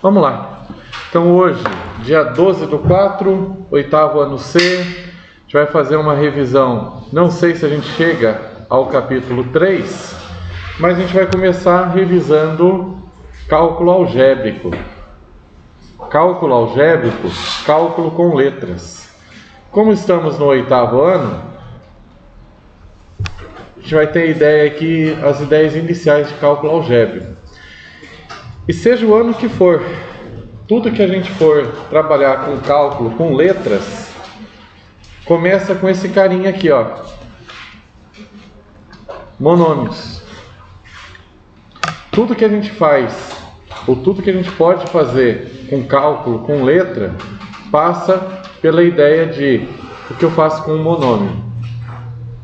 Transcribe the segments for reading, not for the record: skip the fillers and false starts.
Vamos lá. Então hoje, dia 12/4, oitavo ano C, a gente vai fazer uma revisão. Não sei se a gente chega ao capítulo 3, mas a gente vai começar revisando cálculo algébrico. Cálculo algébrico, cálculo com letras. Como estamos no oitavo ano, a gente vai ter ideia aqui, as ideias iniciais de cálculo algébrico. E seja o ano que for, tudo que a gente for trabalhar com cálculo, com letras, começa com esse carinha aqui, ó. Monômios. Tudo que a gente faz, ou tudo que a gente pode fazer com cálculo, com letra, passa pela ideia de o que eu faço com um monômio.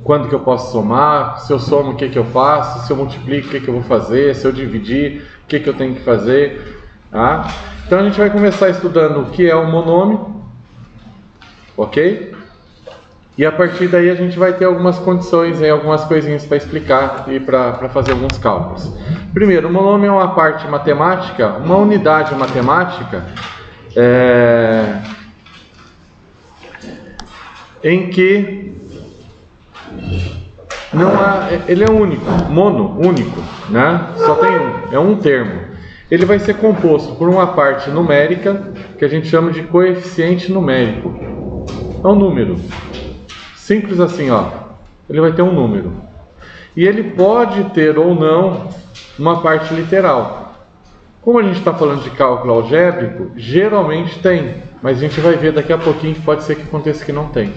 Quando que eu posso somar? Se eu somo, o que que eu faço? Se eu multiplico, o que que eu vou fazer? Se eu dividir, o que que eu tenho que fazer? Tá? Então a gente vai começar estudando o que é um monômio, ok? E a partir daí a gente vai ter algumas condições, algumas coisinhas para explicar e para fazer alguns cálculos. Primeiro, o monômio é uma parte matemática, uma unidade matemática em que não há, ele é único, único, né? Só tem um, é um termo. Ele vai ser composto por uma parte numérica, que a gente chama de coeficiente numérico. É um número. Simples assim, ó. Ele vai ter um número. E ele pode ter ou não uma parte literal. Como a gente está falando de cálculo algébrico, geralmente tem. Mas a gente vai ver daqui a pouquinho que pode ser que aconteça que não tem.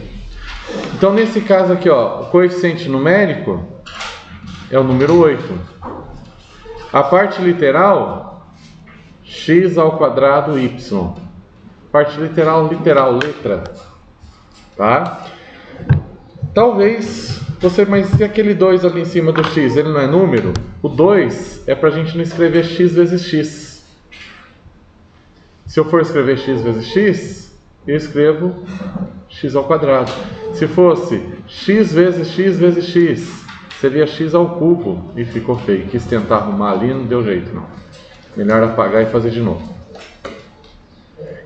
Então, nesse caso aqui, ó, o coeficiente numérico é o número 8. A parte literal, x ao quadrado y. Parte literal, letra. Tá? Talvez você, mas e aquele 2 ali em cima do x, ele não é número? O 2 é para a gente não escrever x vezes x. Se eu for escrever x vezes x, eu escrevo x ao quadrado. Se fosse x vezes x vezes x, seria x ao cubo. E ficou feio. Quis tentar arrumar ali, não deu jeito não. Melhor apagar e fazer de novo.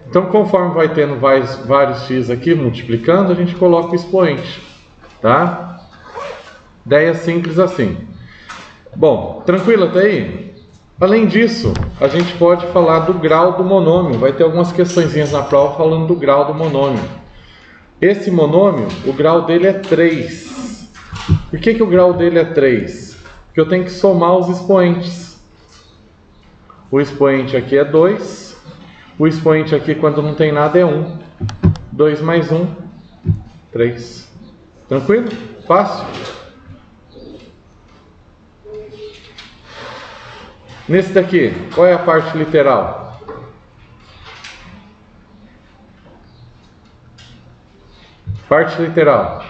Então, conforme vai tendo vários x aqui, multiplicando, a gente coloca o expoente. Tá? Ideia simples assim. Bom, tranquilo até aí? Além disso, a gente pode falar do grau do monômio. Vai ter algumas questõezinhas na prova falando do grau do monômio. Esse monômio, o grau dele é 3. Por que o grau dele é 3? Porque eu tenho que somar os expoentes. O expoente aqui é 2. O expoente aqui, quando não tem nada, é 1. 2 mais 1, 3. Tranquilo? Fácil? Nesse daqui, qual é a parte literal? Parte literal.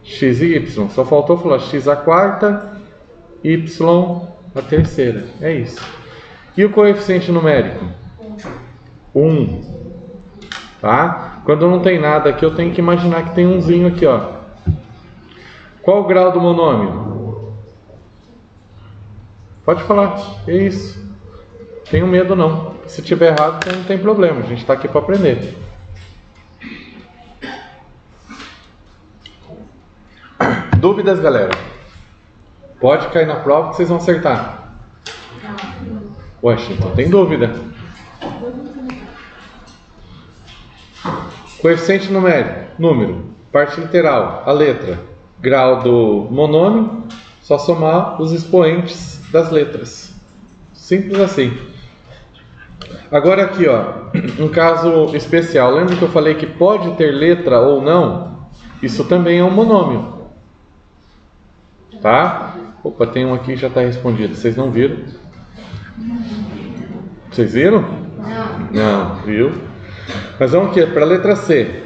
X e y. Só faltou falar x a quarta, y a terceira. É isso. E o coeficiente numérico? 1. Tá? Quando não tem nada aqui, eu tenho que imaginar que tem umzinho aqui, ó. Qual o grau do monômio? Pode falar. É isso. Tenho medo não. Se tiver errado, não tem problema. A gente está aqui para aprender. Dúvidas, galera? Pode cair na prova que vocês vão acertar. Oxe, então tem dúvida. Coeficiente numérico, número. Parte literal, a letra. Grau do monômio, só somar os expoentes das letras. Simples assim. Agora aqui, ó, um caso especial. Lembra que eu falei que pode ter letra ou não? Isso também é um monômio. Tá? Opa, tem um aqui que já está respondido. Vocês não viram? Vocês viram? Não, viu? Mas vamos aqui, para a letra C.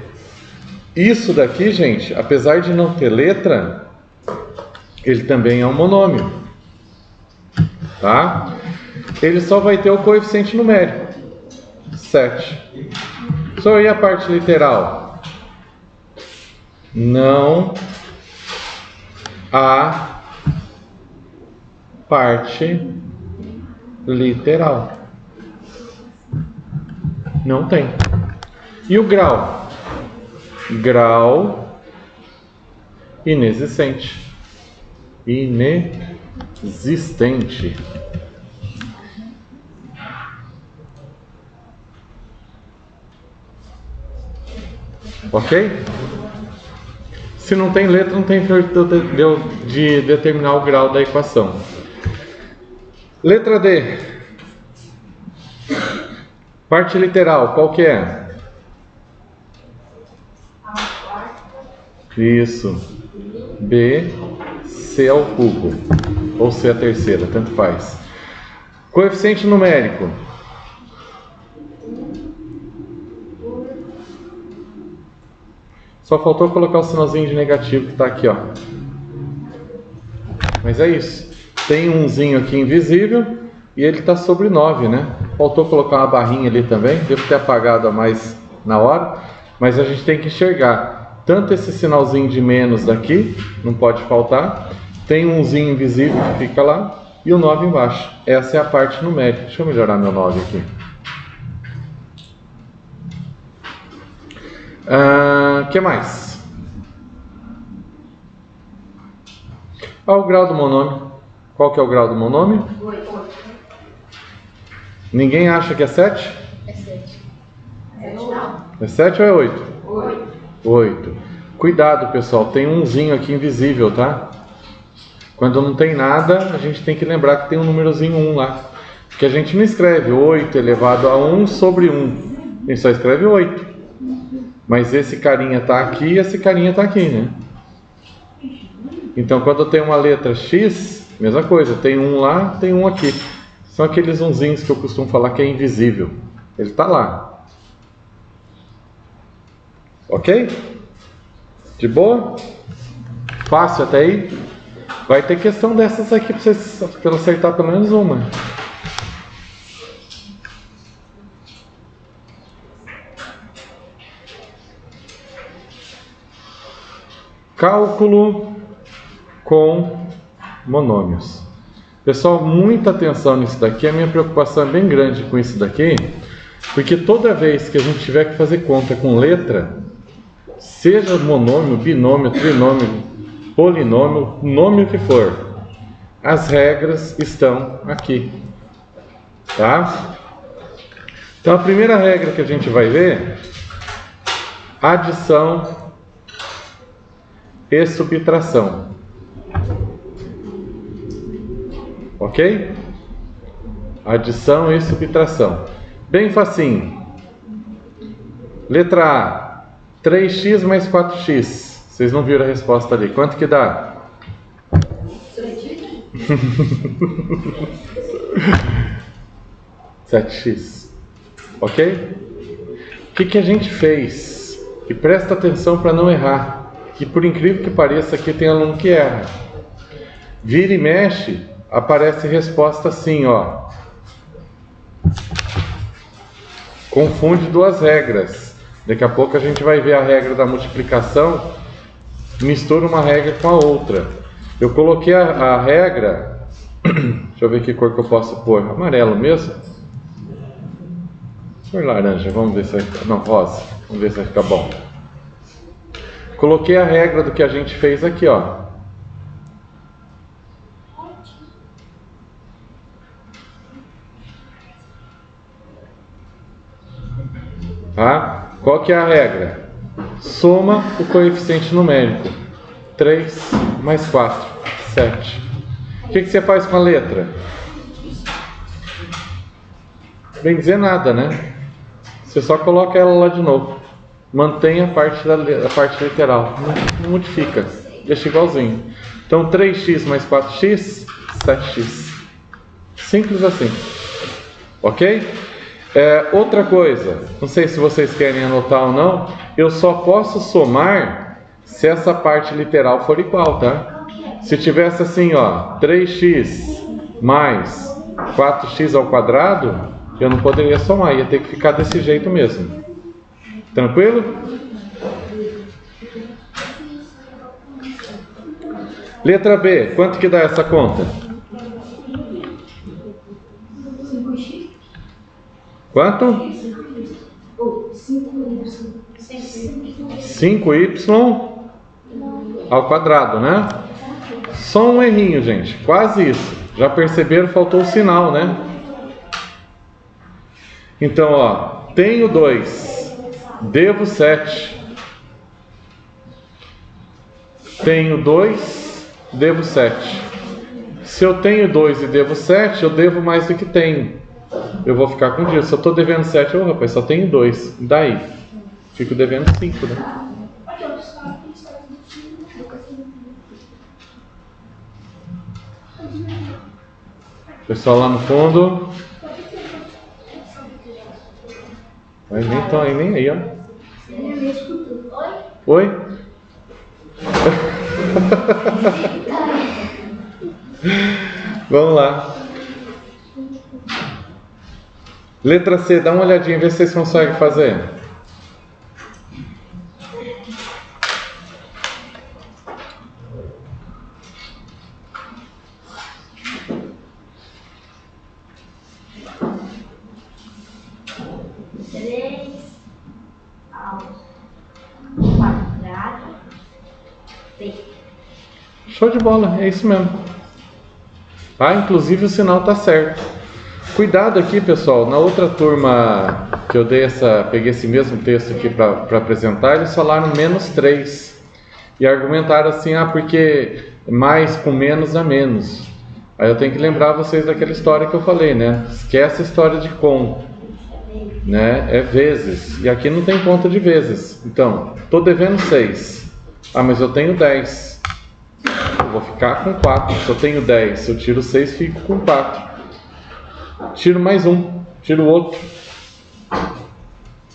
Isso daqui, gente, apesar de não ter letra, ele também é um monômio. Tá? Ele só vai ter o coeficiente numérico. 7. Só aí a parte literal. Não há parte literal. Não tem. E o grau? Grau inexistente. Inexistente. Ok? Se não tem letra, não tem jeito de determinar o grau da equação. Letra D. Parte literal, qual que é? Isso. B, C ao cubo. Ou C a terceira, tanto faz. Coeficiente numérico. Só faltou colocar o sinalzinho de negativo que está aqui, ó. Mas é isso. Tem umzinho aqui invisível e ele está sobre 9, né? Faltou colocar uma barrinha ali também. Devo ter apagado a mais na hora. Mas a gente tem que enxergar. Tanto esse sinalzinho de menos daqui, não pode faltar. Tem um umzinho invisível que fica lá. E o 9 embaixo. Essa é a parte numérica. Deixa eu melhorar meu 9 aqui. Que mais? O grau do monômio. Qual que é o grau do monômio? 8. Ninguém acha que é 7? É 7. É 7 ou é 8? 8. 8. Cuidado, pessoal, tem um umzinho aqui invisível, tá? Quando não tem nada, a gente tem que lembrar que tem um númerozinho 1 lá. Porque a gente não escreve 8 elevado a 1 sobre 1. A gente só escreve 8. Mas esse carinha tá aqui e esse carinha tá aqui, né? Então, quando eu tenho uma letra X, mesma coisa. Tem um lá, tem um aqui. São aqueles umzinhos que eu costumo falar que é invisível. Ele tá lá. Ok? De boa? Fácil até aí? Vai ter questão dessas aqui para vocês acertar pelo menos uma. Cálculo com monômios. Pessoal, muita atenção nisso daqui. A minha preocupação é bem grande com isso daqui, porque toda vez que a gente tiver que fazer conta com letra, seja monômio, binômio, trinômio, polinômio, nome que for, as regras estão aqui, tá? Então a primeira regra que a gente vai ver, adição e subtração. Ok? Adição e subtração. Bem facinho. Letra A. 3x mais 4x. Vocês não viram a resposta ali. Quanto que dá? 7x. Ok? O que a gente fez? E presta atenção para não errar. Que por incrível que pareça, aqui tem aluno que erra. Vira e mexe, aparece resposta assim, ó. Confunde duas regras. Daqui a pouco a gente vai ver a regra da multiplicação, mistura uma regra com a outra. Eu coloquei a regra, deixa eu ver que cor que eu posso pôr, amarelo mesmo? Cor laranja, vamos ver se vai ficar, não, rosa, vamos ver se vai ficar bom. Coloquei a regra do que a gente fez aqui, ó. Tá? Qual que é a regra? Soma o coeficiente numérico. 3 mais 4, 7. O que você faz com a letra? Bem dizer nada, né? Você só coloca ela lá de novo. Mantém a parte literal. Não modifica. Deixa igualzinho. Então 3x mais 4x, 7x. Simples assim. Ok? Outra coisa, não sei se vocês querem anotar ou não, eu só posso somar se essa parte literal for igual, tá? Se tivesse assim, ó, 3x mais 4x ao quadrado, eu não poderia somar, ia ter que ficar desse jeito mesmo. Tranquilo? Letra B, quanto que dá essa conta? Quanto? 5y ao quadrado, né? Só um errinho, gente. Quase isso. Já perceberam? Faltou o sinal, né? Então, ó. Tenho 2. Devo 7. Tenho 2. Devo 7. Se eu tenho 2 e devo 7, eu devo mais do que tenho. Eu vou ficar com isso. Se eu estou devendo 7, rapaz, só tenho 2. Daí? Fico devendo 5, né? Pessoal lá no fundo. Mas nem estão aí, nem aí, ó. Oi? Vamos lá. Letra C, dá uma olhadinha, vê se vocês conseguem fazer. Show de bola, é isso mesmo. Ah, inclusive o sinal tá certo. Cuidado aqui, pessoal, na outra turma que eu peguei esse mesmo texto aqui para apresentar, eles falaram -3 e argumentaram assim, porque mais com menos dá menos. Aí eu tenho que lembrar vocês daquela história que eu falei, né? Esquece a história de com, né? É vezes, e aqui não tem conta de vezes. Então, tô devendo 6. Ah, mas eu tenho 10. Eu vou ficar com 4. Se eu tenho 10, se eu tiro 6, fico com 4. Tiro mais um, tiro o outro.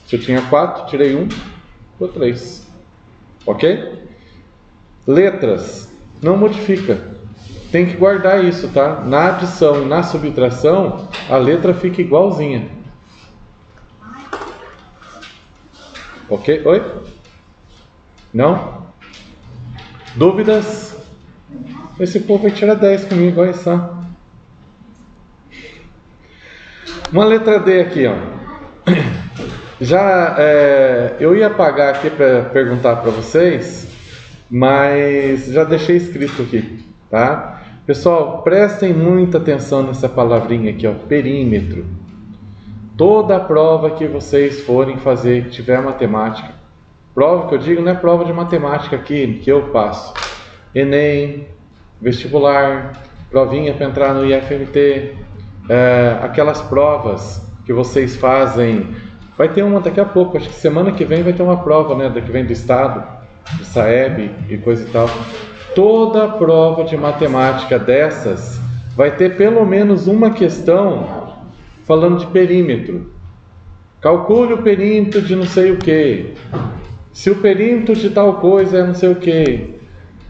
Se eu tinha 4, tirei 1, ficou 3. Ok? Letras, não modifica. Tem que guardar isso, tá? Na adição e na subtração, a letra fica igualzinha. Ok? Oi? Não? Dúvidas? Esse povo vai tirar 10 comigo, olha só. Uma letra D aqui, ó. Já eu ia apagar aqui para perguntar para vocês, mas já deixei escrito aqui, tá? Pessoal, prestem muita atenção nessa palavrinha aqui, ó, perímetro. Toda a prova que vocês forem fazer, que tiver matemática, prova que eu digo não é prova de matemática aqui que eu passo. Enem, vestibular, provinha para entrar no IFMT, aquelas provas que vocês fazem. Vai ter uma daqui a pouco, acho que semana que vem vai ter uma prova, né, que vem do estado, do SAEB e coisa e tal. Toda prova de matemática dessas vai ter pelo menos uma questão falando de perímetro. Calcule o perímetro de não sei o que. Se o perímetro de tal coisa é não sei o que.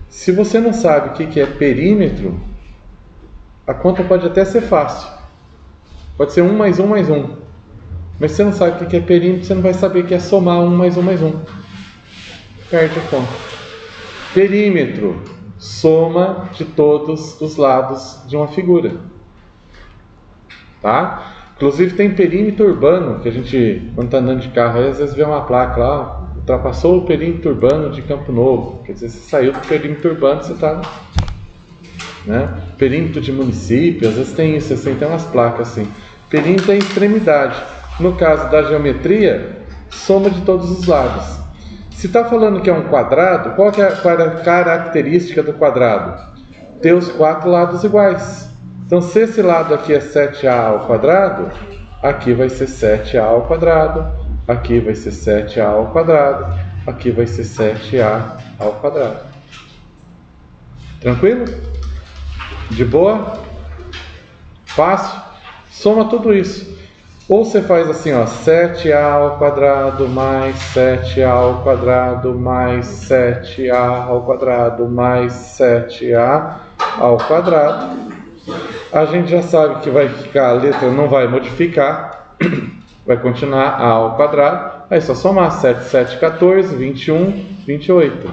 Se você não sabe o que é perímetro, a conta pode até ser fácil. Pode ser 1 mais 1 mais 1. Mas se você não sabe o que é perímetro, você não vai saber que é somar 1 mais 1 mais 1. Perde a conta. Perímetro, soma de todos os lados de uma figura. Tá? Inclusive tem perímetro urbano, que a gente, quando está andando de carro, aí, às vezes vê uma placa lá, ultrapassou o perímetro urbano de Campo Novo. Quer dizer, você saiu do perímetro urbano, você está... Né? Perímetro de município, às vezes tem isso, assim, tem umas placas assim. Perímetro é extremidade. No caso da geometria, soma de todos os lados. Se está falando que é um quadrado, qual que é a característica do quadrado? Ter os 4 lados iguais. Então, se esse lado aqui é 7a ao quadrado, aqui vai ser 7a ao quadrado, aqui vai ser 7a ao quadrado, aqui vai ser 7a ao quadrado. Tranquilo? De boa? Fácil? Soma tudo isso. Ou você faz assim, ó, 7a ao quadrado mais 7a ao quadrado mais 7a ao quadrado mais 7a ao quadrado. A gente já sabe que vai ficar, a letra não vai modificar, vai continuar a ao quadrado. Aí é só somar 7, 7, 14, 21, 28.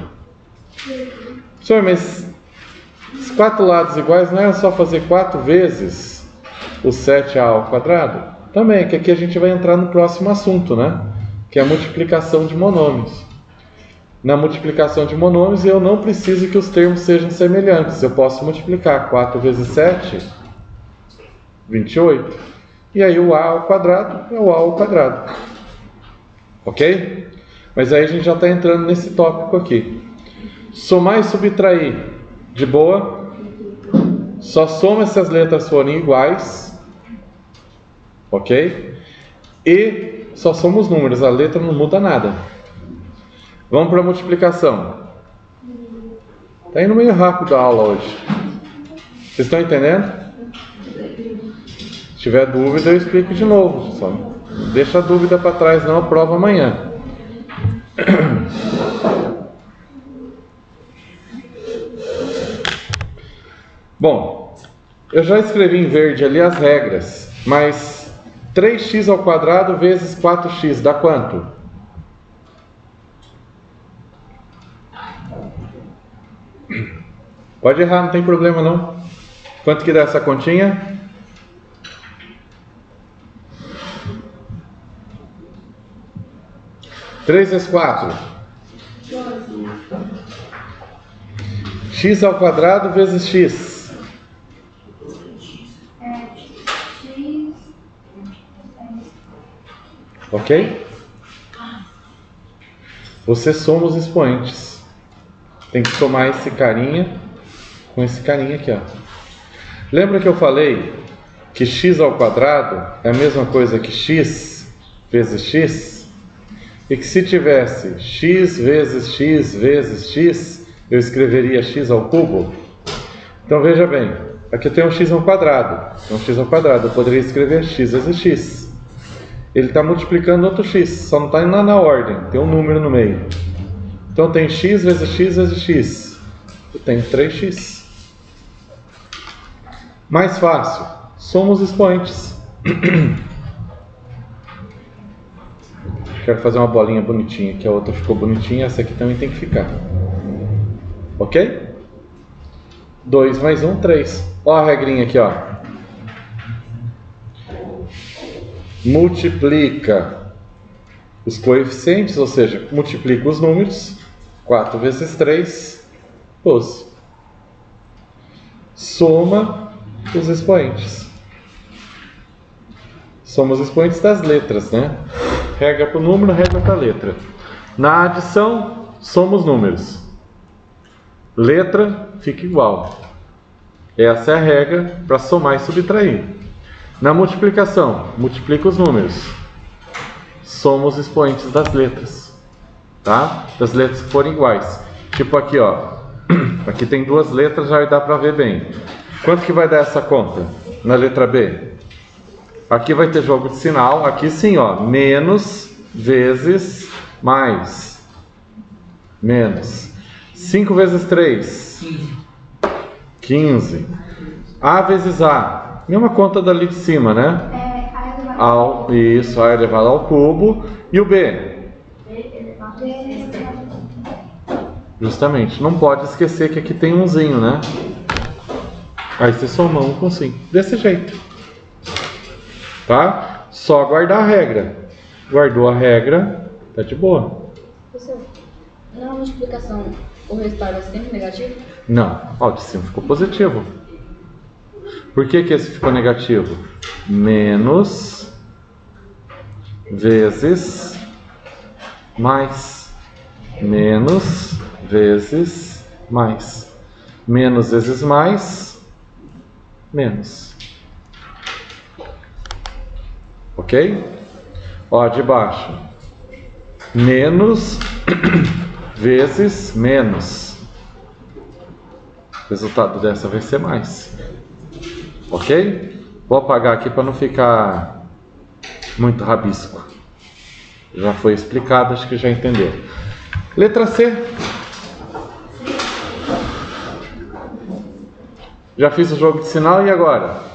Senhor, mas os 4 lados iguais não é só fazer 4 vezes o 7a ao quadrado? Também, que aqui a gente vai entrar no próximo assunto, né? Que é a multiplicação de monômios. Na multiplicação de monômios, eu não preciso que os termos sejam semelhantes. Eu posso multiplicar 4 vezes 7, 28. E aí o a ao quadrado é o a ao quadrado. Ok? Mas aí a gente já está entrando nesse tópico aqui. Somar e subtrair. De boa? Só soma se as letras forem iguais. Ok? E só soma os números. A letra não muda nada. Vamos para a multiplicação. Está indo meio rápido a aula hoje. Vocês estão entendendo? Se tiver dúvida, eu explico de novo. Só não deixa a dúvida para trás, não. A prova amanhã. Bom, eu já escrevi em verde ali as regras, mas 3x ao quadrado vezes 4x dá quanto? Pode errar, não tem problema não. Quanto que dá essa continha? Três vezes 4. X ao quadrado vezes x. Ok? Você soma os expoentes. Tem que somar esse carinha com esse carinha aqui, ó. Lembra que eu falei que x ao quadrado é a mesma coisa que x vezes x? E que se tivesse x vezes x vezes x, eu escreveria x ao cubo? Então veja bem, aqui tem um x ao quadrado. Um x ao quadrado, eu poderia escrever x vezes x. Ele está multiplicando outro x, só não está indo na ordem, tem um número no meio. Então tem x vezes x vezes x. Eu tenho 3x. Mais fácil, soma os expoentes. Quero fazer uma bolinha bonitinha, que a outra ficou bonitinha, essa aqui também tem que ficar. Ok? 2 mais 1, 3. Olha a regrinha aqui, ó. Multiplica os coeficientes, ou seja, multiplica os números. 4 vezes 3, 12. Soma os expoentes. Soma os expoentes das letras, né? Regra para o número, regra para a letra. Na adição, soma os números. Letra fica igual. Essa é a regra para somar e subtrair. Na multiplicação, multiplica os números. Soma os expoentes das letras. Tá? Das letras que forem iguais. Tipo aqui, ó. Aqui tem duas letras, já dá para ver bem. Quanto que vai dar essa conta? Na letra B? Aqui vai ter jogo de sinal. Aqui sim, ó. Menos vezes mais. Menos. 5 vezes 3. 15. A vezes A. Mesma conta dali de cima, né? Isso, A elevado ao cubo. E o B? Justamente. Não pode esquecer que aqui tem umzinho, né? Aí você soma 1 com 5. Desse jeito. Tá? Só guardar a regra. Guardou a regra, tá de boa. Professor, na multiplicação, o resultado é sempre negativo? Não. Ó, o de cima ficou positivo. Por que que esse ficou negativo? Menos vezes mais. Menos vezes mais. Menos vezes mais. Menos. Ok? Ó, de baixo. Menos vezes menos. O resultado dessa vai ser mais. Ok? Vou apagar aqui para não ficar muito rabisco. Já foi explicado, acho que já entendeu. Letra C. Já fiz o jogo de sinal e agora?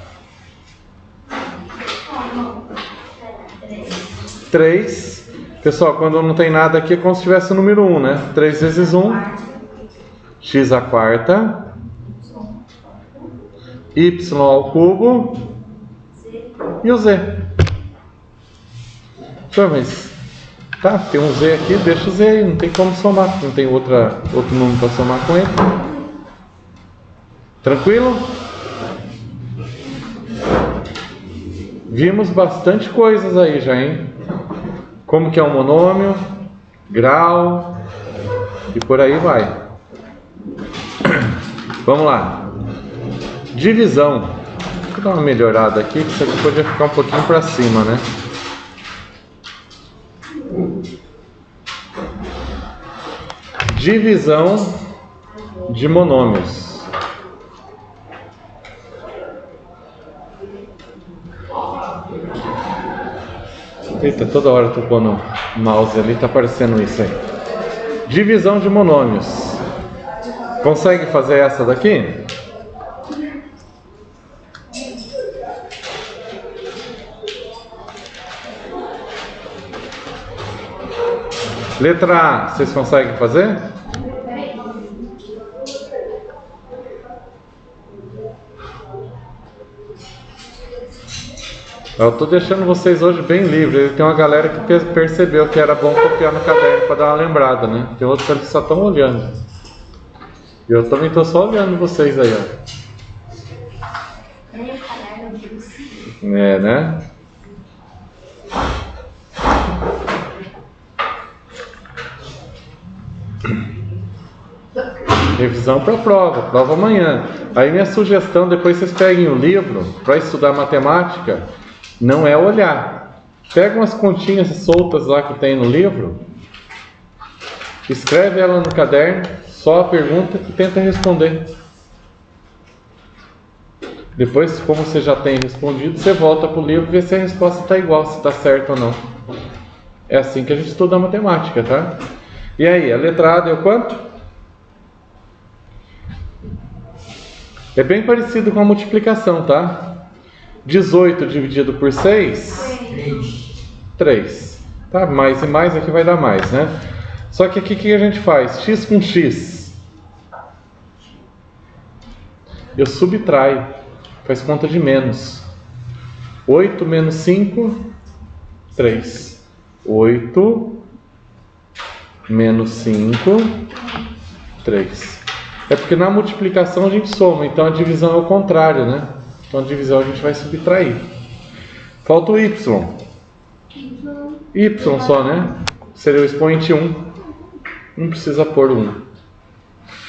3. Pessoal, quando não tem nada aqui é como se tivesse o número 1, né? 3 vezes 1. X à quarta. Y ao cubo. e o Z. Senhor, mas tá, tem um Z aqui, deixa o Z aí, não tem como somar, não tem outro número para somar com ele. Tranquilo? Vimos bastante coisas aí já, hein? Como que é um monômio, grau e por aí vai. Vamos lá. Divisão. Deixa eu dar uma melhorada aqui, que isso aqui podia ficar um pouquinho para cima, né? Divisão de monômios. Eita, toda hora eu tô pondo o mouse ali, tá aparecendo isso aí. Divisão de monômios. Consegue fazer essa daqui? Letra A, vocês conseguem fazer? Eu estou deixando vocês hoje bem livres. Tem uma galera que percebeu que era bom copiar no caderno para dar uma lembrada, né? Tem outros que só estão olhando. E eu também estou só olhando vocês aí, ó. É, né? Revisão para prova amanhã. Aí minha sugestão, depois vocês peguem o livro para estudar matemática, não é olhar. Pega umas continhas soltas lá que tem no livro, escreve ela no caderno, só a pergunta e tenta responder. Depois, como você já tem respondido, você volta para o livro e vê se a resposta está igual, se está certo ou não. É assim que a gente estuda a matemática, tá? E aí, a letra A deu quanto? É bem parecido com a multiplicação, tá? 18 dividido por 6? 3. Tá? Mais e mais aqui vai dar mais, né? Só que aqui o que a gente faz? X com X. Eu subtraio. Faz conta de menos. 8 menos 5, 3. 8 menos 5, 3. É porque na multiplicação a gente soma, então a divisão é o contrário, né? Então a divisão a gente vai subtrair. Falta o Y. Y só, né? Seria o expoente 1. Não precisa pôr 1.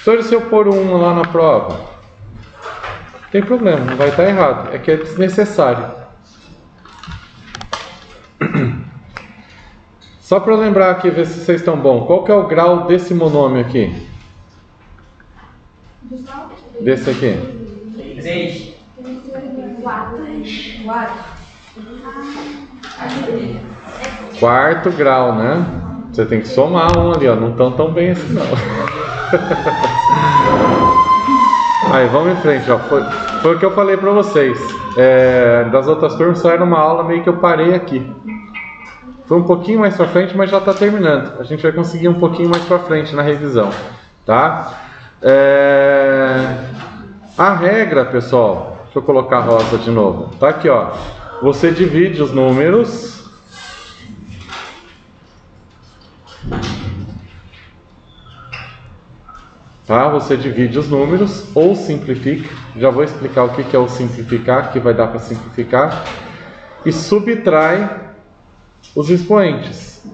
Só se eu pôr 1 lá na prova, não tem problema, não vai estar errado. É que é desnecessário. Só para lembrar aqui, ver se vocês estão bons. Qual que é o grau desse monômio aqui? Desse aqui? 3. 4. Quarto grau, né? Você tem que somar um ali, ó. Não estão tão bem assim, não. Aí, vamos em frente, ó. Foi o que eu falei pra vocês. Das outras turmas, só era uma aula meio que eu parei aqui. Foi um pouquinho mais pra frente, mas já tá terminando. A gente vai conseguir um pouquinho mais pra frente na revisão, tá? A regra, pessoal, deixa eu colocar a rosa de novo. Tá aqui, ó. Você divide os números. Tá? Você divide os números ou simplifica. Já vou explicar o que é o simplificar, que vai dar para simplificar. E subtrai os expoentes.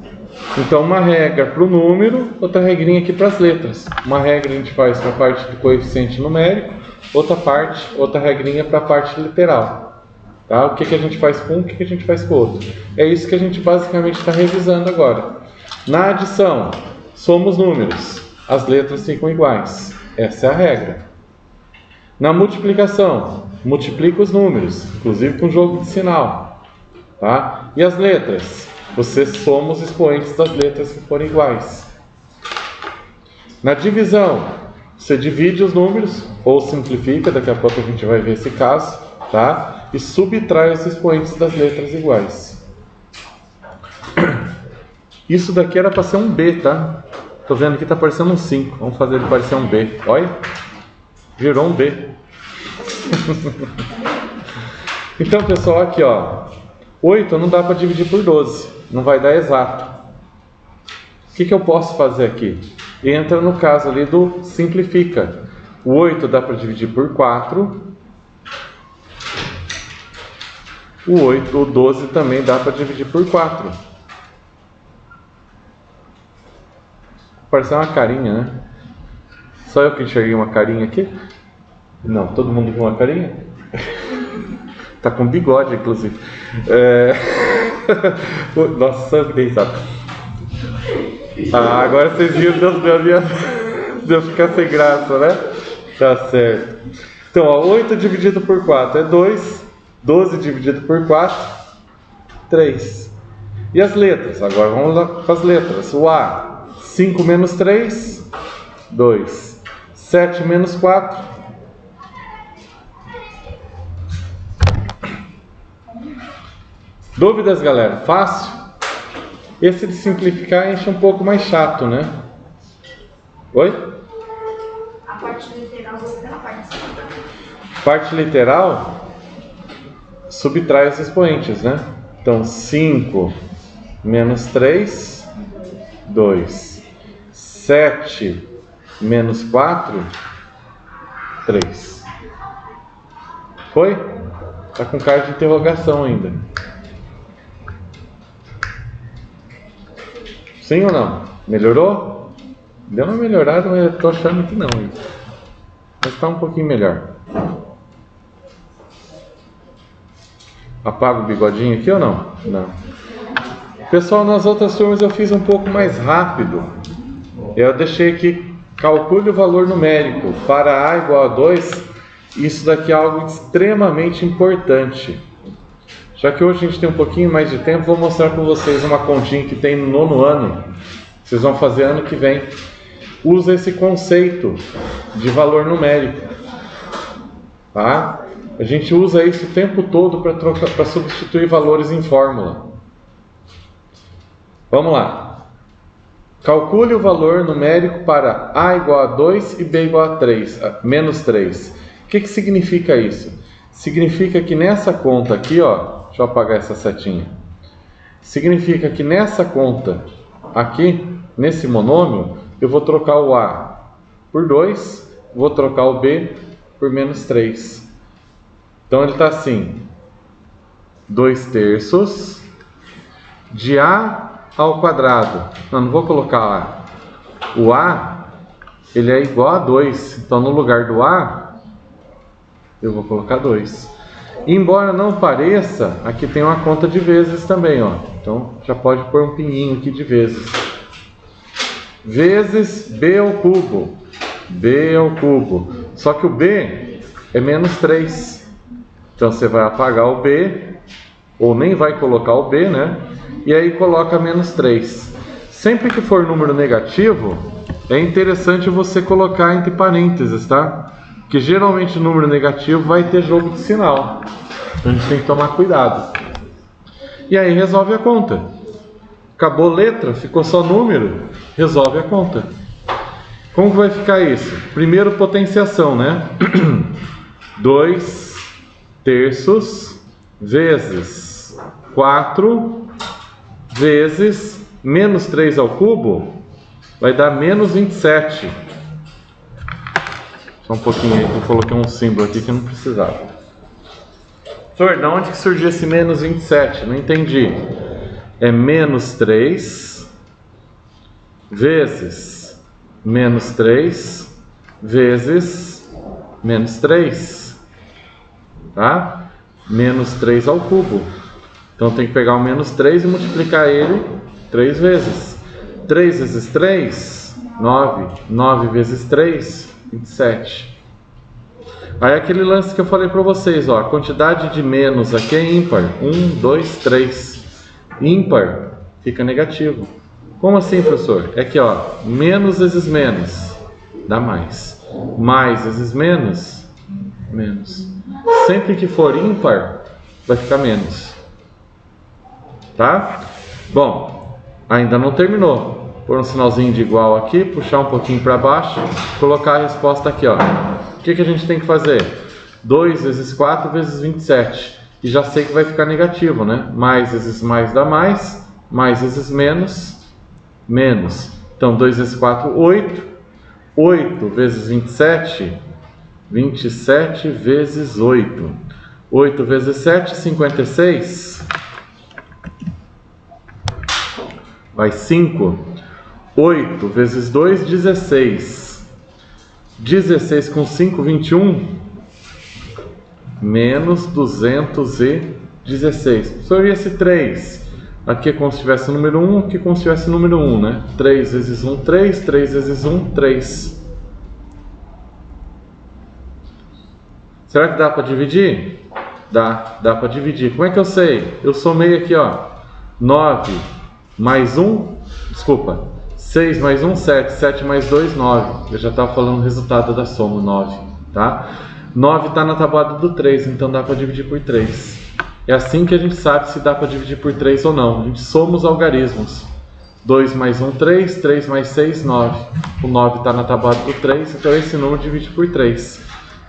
Então, uma regra para o número, outra regrinha aqui para as letras. Uma regra a gente faz para a parte do coeficiente numérico, outra regrinha para a parte literal. Tá? O que a gente faz com um, o que a gente faz com o outro. É isso que a gente basicamente está revisando agora. Na adição, somos números. As letras ficam iguais. Essa é a regra. Na multiplicação, multiplica os números, inclusive com jogo de sinal. Tá? E as letras? Você soma os expoentes das letras que forem iguais. Na divisão, você divide os números, ou simplifica, daqui a pouco a gente vai ver esse caso, tá? E subtrai os expoentes das letras iguais. Isso daqui era para ser um B, tá? Tô vendo que tá parecendo um 5. Vamos fazer ele parecer um B. Olha, virou um B. Então, pessoal, aqui ó, 8 não dá para dividir por 12, não vai dar exato. O que eu posso fazer aqui? Entra no caso ali do simplifica. O 8 dá para dividir por 4. O 12 também dá para dividir por 4. Parece uma carinha, né? Só eu que enxerguei uma carinha aqui? Não, todo mundo viu uma carinha? Tá com bigode, inclusive. Nossa, que risada. Agora vocês viram Deus ficar sem graça, né? Tá certo. Então, ó, 8 dividido por 4 é 2. 12 dividido por 4, 3. E as letras? Agora vamos lá com as letras. O A, 5 menos 3, 2. 7 menos 4. Dúvidas, galera? Fácil? Esse de simplificar enche um pouco mais chato, né? Oi? A parte literal você tem a parte. Parte literal subtrai os expoentes, né? Então 5 menos 3, 2. 7 menos 4, 3. Foi? Tá com cara de interrogação ainda. Sim ou não? Melhorou? Deu uma melhorada, mas eu tô achando que não. Mas tá um pouquinho melhor. Apaga o bigodinho aqui ou não? Não. Pessoal, nas outras turmas eu fiz um pouco mais rápido. Eu deixei aqui, calcule o valor numérico para A igual a 2. Isso daqui é algo extremamente importante. Já que hoje a gente tem um pouquinho mais de tempo, vou mostrar para vocês uma continha que tem no 9º ano. Vocês vão fazer ano que vem. Usa esse conceito de valor numérico. Tá? A gente usa isso o tempo todo para substituir valores em fórmula. Vamos lá. Calcule o valor numérico para A igual a 2 e B igual a 3, menos 3. O que significa isso? Significa que nessa conta aqui, ó, deixa eu apagar essa setinha. Significa que nessa conta aqui, nesse monômio, eu vou trocar o A por 2, vou trocar o B por menos 3. Então ele está assim, 2/3 de A ao quadrado. Não vou colocar A. O A, ele é igual a 2. Então no lugar do A, eu vou colocar 2. Embora não pareça, aqui tem uma conta de vezes também, ó. Então já pode pôr um pinguinho aqui de vezes. Vezes B ao cubo. B ao cubo. Só que o B é menos 3. Então você vai apagar o B, ou nem vai colocar o B, né? E aí coloca menos 3. Sempre que for número negativo, é interessante você colocar entre parênteses, tá? Porque geralmente o número negativo vai ter jogo de sinal. Então a gente tem que tomar cuidado. E aí resolve a conta. Acabou letra, ficou só número, resolve a conta. Como que vai ficar isso? Primeiro potenciação, né? 2/3 vezes 4 vezes menos 3 ao cubo vai dar menos 27. Só um pouquinho aí, eu coloquei um símbolo aqui que não precisava. Professor, de onde que surgiu esse menos 27? Não entendi. É menos 3 vezes menos 3 vezes menos 3. Tá? Menos 3 ao cubo. Então tem que pegar o menos 3 e multiplicar ele 3 vezes. 3 vezes 3, 9. 9 vezes 3, 27. Aí aquele lance que eu falei para vocês, ó, a quantidade de menos aqui é ímpar. 1, 2, 3. Ímpar fica negativo. Como assim, professor? É que, ó, menos vezes menos dá mais. Mais vezes menos, menos. Sempre que for ímpar, vai ficar menos. Tá? Bom, ainda não terminou. Pôr um sinalzinho de igual aqui, puxar um pouquinho para baixo, colocar a resposta aqui, ó. O que a gente tem que fazer? 2 vezes 4 vezes 27. e já sei que vai ficar negativo, né? Mais vezes mais dá mais vezes menos, menos. Então 2 vezes 4, 8. 8 vezes 27, 27 vezes 8. 8 vezes 7, 56. Vai 5. 8 vezes 2, 16. 16 com 5, 21. Menos 216. Professor, e esse 3? Aqui é como se tivesse o número 1, aqui é como se tivesse o número 1, né? 3 vezes 1, 3. 3 vezes 1, 3. Será que dá para dividir? Dá para dividir. Como é que eu sei? Eu somei aqui, ó. 9 mais 1, desculpa. 6 mais 1, 7. 7 mais 2, 9. Eu já estava falando o resultado da soma, 9, tá? 9 está na tabuada do 3, então dá para dividir por 3. É assim que a gente sabe se dá para dividir por 3 ou não. A gente soma os algarismos. 2 mais 1, 3. 3 mais 6, 9. O 9 está na tabuada do 3, então esse número divide por 3.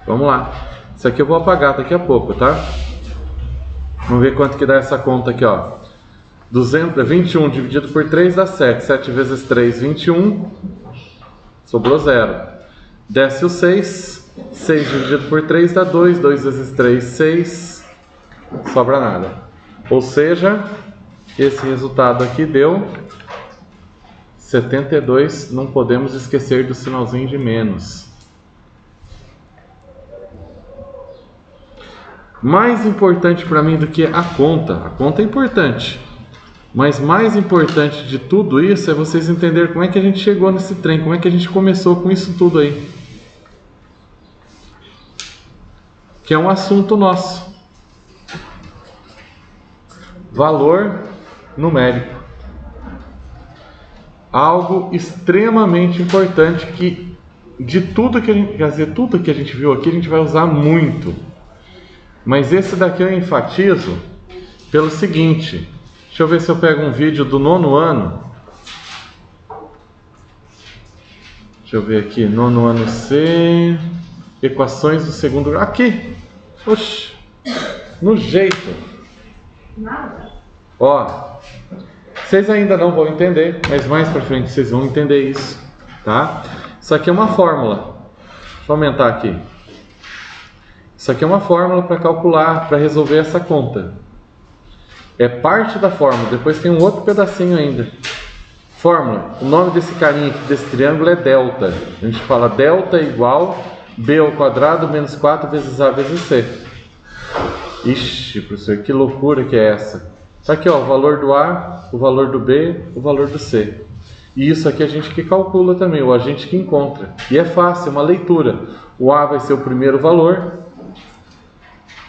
Vamos lá. Isso aqui eu vou apagar daqui a pouco, tá? Vamos ver quanto que dá essa conta aqui, ó. 21 dividido por 3 dá 7. 7 vezes 3, 21. Sobrou 0. Desce o 6. 6 dividido por 3 dá 2. 2 vezes 3, 6. Sobra nada. Ou seja, esse resultado aqui deu 72. Não podemos esquecer do sinalzinho de menos. Mais importante para mim do que a conta é importante, mas mais importante de tudo isso é vocês entenderem como é que a gente chegou nesse trem, como é que a gente começou com isso tudo aí, que é um assunto nosso. Valor numérico. Algo extremamente importante que de tudo que a gente, quer dizer, tudo que a gente viu aqui a gente vai usar muito. Mas esse daqui eu enfatizo pelo seguinte. Deixa eu ver se eu pego um vídeo do 9º ano. Deixa eu ver aqui, 9º ano C, equações do segundo grau. Aqui, oxi, no jeito. Nada. Ó, vocês ainda não vão entender, mas mais pra frente vocês vão entender isso, tá? Isso aqui é uma fórmula. Deixa eu aumentar aqui. Isso aqui é uma fórmula para calcular, para resolver essa conta. É parte da fórmula, depois tem um outro pedacinho ainda. Fórmula, o nome desse carinha aqui, desse triângulo é delta. A gente fala delta é igual b ao quadrado menos 4 vezes a vezes c. Ixi, professor, que loucura que é essa. Tá aqui, ó, o valor do A, o valor do B, o valor do C. E isso aqui a gente que calcula também, ou a gente que encontra. E é fácil, é uma leitura. O A vai ser o primeiro valor.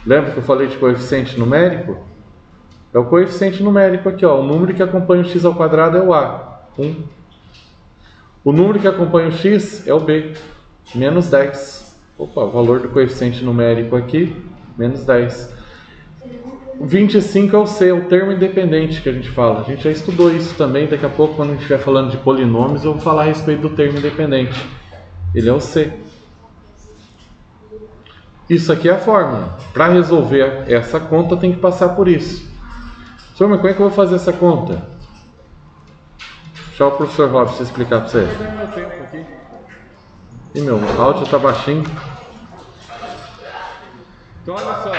Lembra que eu falei de coeficiente numérico? É o coeficiente numérico aqui, ó. O número que acompanha o x ao quadrado é o A, 1. O número que acompanha o x é o B, menos 10. Opa, o valor do coeficiente numérico aqui, menos 10. O 25 é o C, o termo independente que a gente fala. A gente já estudou isso também. Daqui a pouco, quando a gente estiver falando de polinômios, eu vou falar a respeito do termo independente. Ele é o C. Isso aqui é a fórmula. Para resolver essa conta, tem que passar por isso. Professor, mas como é que eu vou fazer essa conta? Deixa o professor Robson explicar para você. E meu áudio está baixinho. Então olha só.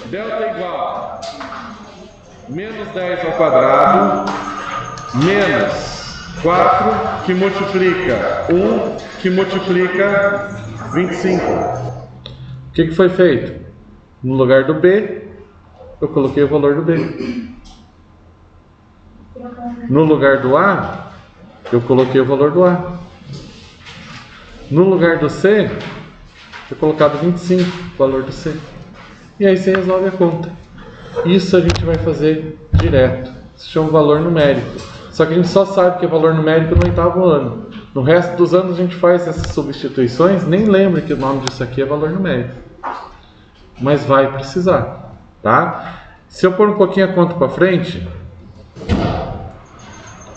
Delta é igual menos 10 ao quadrado menos 4 que multiplica 1 que multiplica 25. O que foi feito? No lugar do B, eu coloquei o valor do B. No lugar do A, eu coloquei o valor do A. No lugar do C, eu colocado 25, o valor do C. E aí você resolve a conta. Isso a gente vai fazer direto. Isso chama valor numérico. Só que a gente só sabe que é valor numérico no 8º ano. No resto dos anos a gente faz essas substituições, nem lembra que o nome disso aqui é valor numérico. Mas vai precisar, tá? Se eu pôr um pouquinho a conta para frente,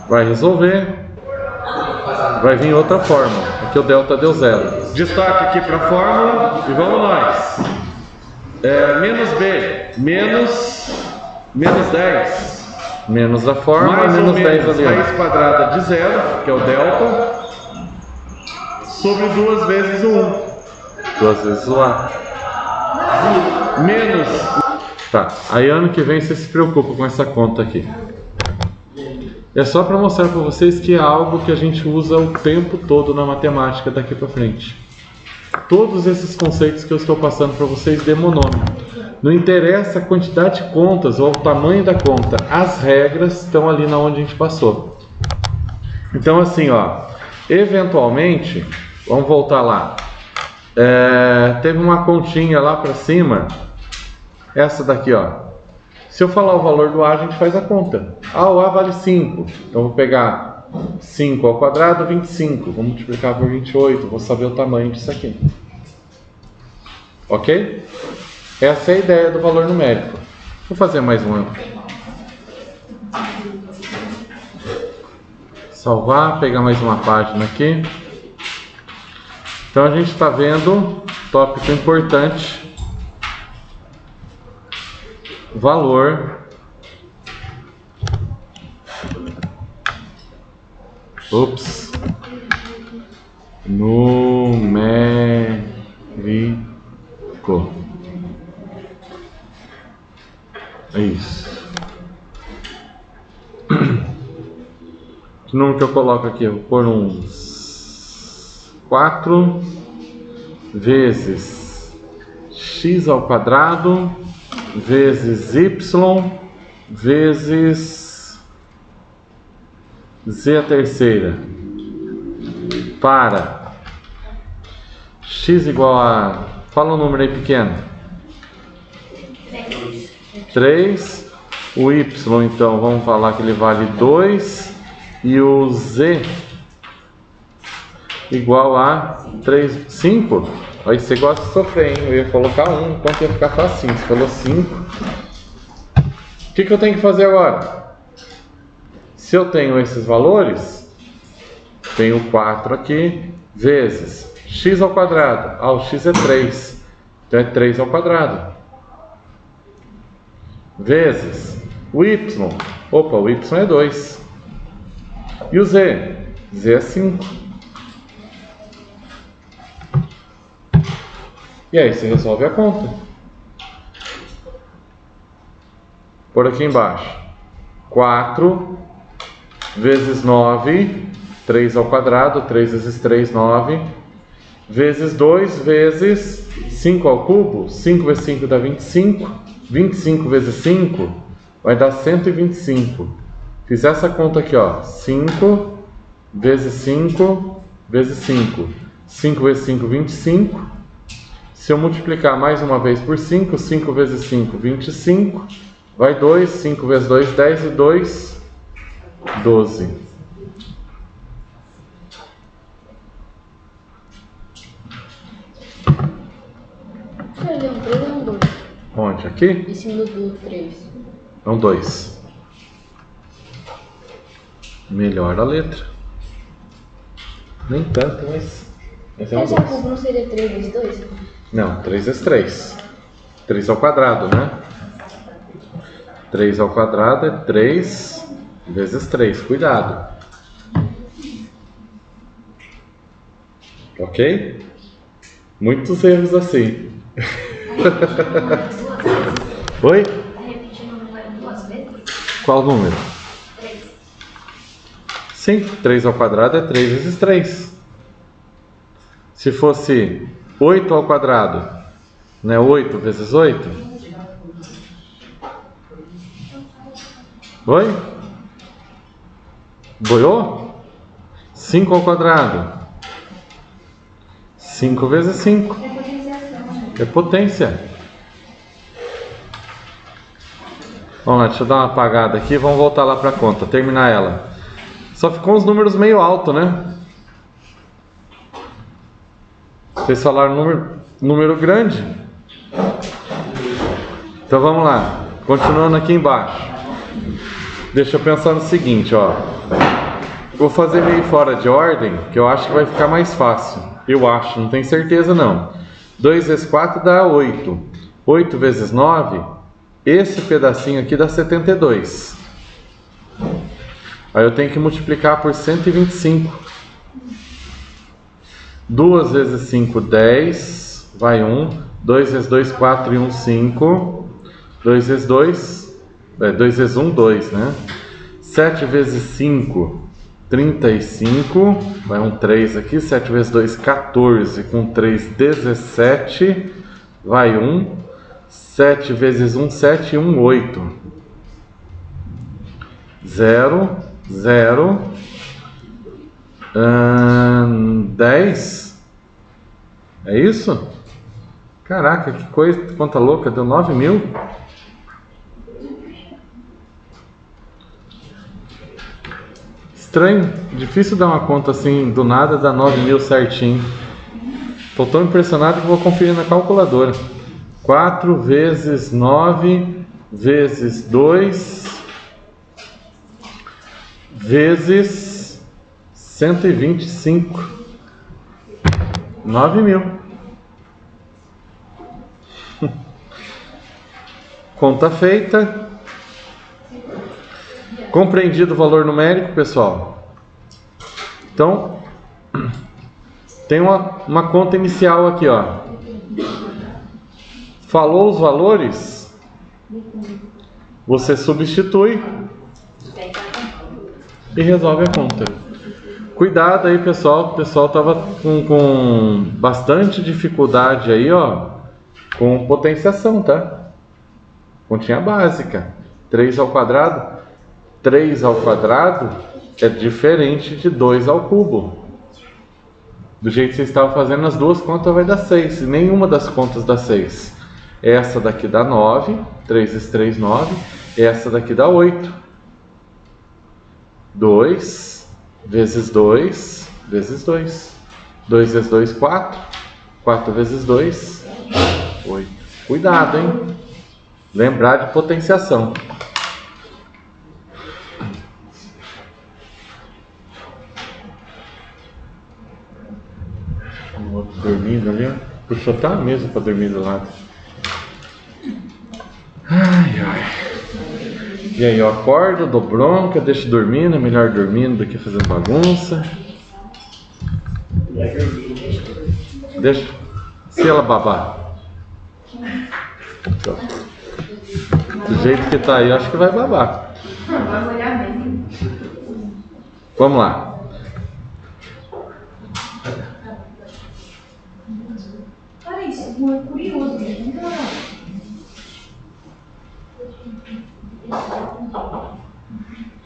vai resolver. Vai vir outra fórmula. Aqui o delta deu 0. Destaque aqui para a fórmula e vamos nós. Menos B, menos 10. Menos a forma, mais menos 10 ali. Raiz quadrada de 0, que é o delta, sobre 2 vezes o 1. 2 vezes o A. Menos. Tá, aí ano que vem você se preocupa com essa conta aqui. É só para mostrar para vocês que é algo que a gente usa o tempo todo na matemática daqui para frente. Todos esses conceitos que eu estou passando para vocês de monômio. Não interessa a quantidade de contas ou o tamanho da conta, as regras estão ali na onde a gente passou. Então assim, ó, eventualmente, vamos voltar lá. Teve uma continha lá para cima, essa daqui, ó. Se eu falar o valor do A, a gente faz a conta. O A vale 5, então eu vou pegar 5 ao quadrado, 25, vou multiplicar por 28, vou saber o tamanho disso aqui. Ok? Essa é a ideia do valor numérico. Vou fazer mais uma. Salvar, pegar mais uma página aqui. Então a gente está vendo tópico importante. Valor numérico. É isso. Que número que eu coloco aqui? Eu vou pôr uns 4 vezes x ao quadrado vezes y vezes z à terceira para x igual a... Fala um número aí pequeno. 3. O y, então, vamos falar que ele vale 2. E o z igual a 3, 5. Aí você gosta de sofrer, hein? Eu ia colocar 1, enquanto ia ficar facinho. Você falou 5. O que eu tenho que fazer agora? Se eu tenho esses valores, tenho 4 aqui, vezes x ao quadrado. O x é 3. Então é 3 ao quadrado. Vezes o y. Opa, o y é 2. E o z? Z é 5. E aí você resolve a conta. Por aqui embaixo. 4 vezes 9. 3 ao quadrado. 3 vezes 3, 9. Vezes 2 vezes 5 ao cubo. 5 vezes 5 dá 25. 25 vezes 5 vai dar 125. Fiz essa conta aqui, ó. 5 vezes 5 vezes 5. 5 vezes 5, 25. Se eu multiplicar mais uma vez por 5, 5 vezes 5, 25. Vai 2, 5 vezes 2, 10 e 2, 12. Ele é um 3 ou um 2? Onde? Aqui? Em cima do 3. É um 2. Melhor a letra. Nem tanto, mas é um Mas a 2. cubo não seria 3 vezes 2? Não, 3 vezes 3. 3 ao quadrado, né? 3 ao quadrado é 3 vezes 3. Cuidado. Ok? Muitos erros assim. Oi? Qual número? 3. Sim, 3 ao quadrado é 3 vezes 3. Se fosse 8 ao quadrado, não é 8 vezes 8? Oi? Boiou? 5 ao quadrado. 5 vezes 5. É potência. Vamos lá, deixa eu dar uma apagada aqui. Vamos voltar lá para a conta, terminar ela. Só ficou uns números meio altos, né? Vocês falaram número grande. Então vamos lá. Continuando aqui embaixo. Deixa eu pensar no seguinte, ó. Vou fazer meio fora de ordem, que eu acho que vai ficar mais fácil. Eu acho, não tenho certeza não. 2 vezes 4 dá 8. 8 vezes 9, esse pedacinho aqui dá 72. Aí eu tenho que multiplicar por 125. 2 vezes 5, 10. Vai 1. 2 vezes 2, 4 e 1, 5. 2 vezes 2, 2 vezes 1, 2, né? 7 vezes 5, 35. Vai um 3 aqui. 7 vezes 2, 14. Com 3, 17. Vai 1. 7 vezes 1, 7 e 1, 8. 0, 0. 10. É isso? Caraca, que coisa, conta louca, deu 9.000. Estranho, difícil dar uma conta assim, do nada dá 9.000 certinho. Tô tão impressionado que vou conferir na calculadora. 4 vezes 9 vezes 2 vezes 125. 9.000. Conta feita. Compreendido o valor numérico, pessoal? Então, tem uma conta inicial aqui, ó. Falou os valores, você substitui e resolve a conta. Cuidado aí, pessoal. O pessoal estava com bastante dificuldade aí, ó, com potenciação, tá? Continha básica. 3 ao quadrado. 3 ao quadrado é diferente de 2 ao cubo. Do jeito que vocês estavam fazendo, as duas contas vai dar 6. E nenhuma das contas dá 6. Essa daqui dá 9. 3 vezes 3, 9. Essa daqui dá 8. 2 vezes 2 vezes 2. 2 vezes 2, 4. 4 vezes 2, 8. Cuidado, hein? Lembrar de potenciação. O outro dormindo ali, ó. Puxou até a mesa para dormir do lado. Ai, ai. E aí, eu acordo, dou bronca, deixo dormindo. É melhor dormindo do que fazendo bagunça. Deixa. Se ela babar. Do jeito que tá aí, eu acho que vai babar. Vai molhar bem. Vamos lá. Olha isso, é curioso mesmo.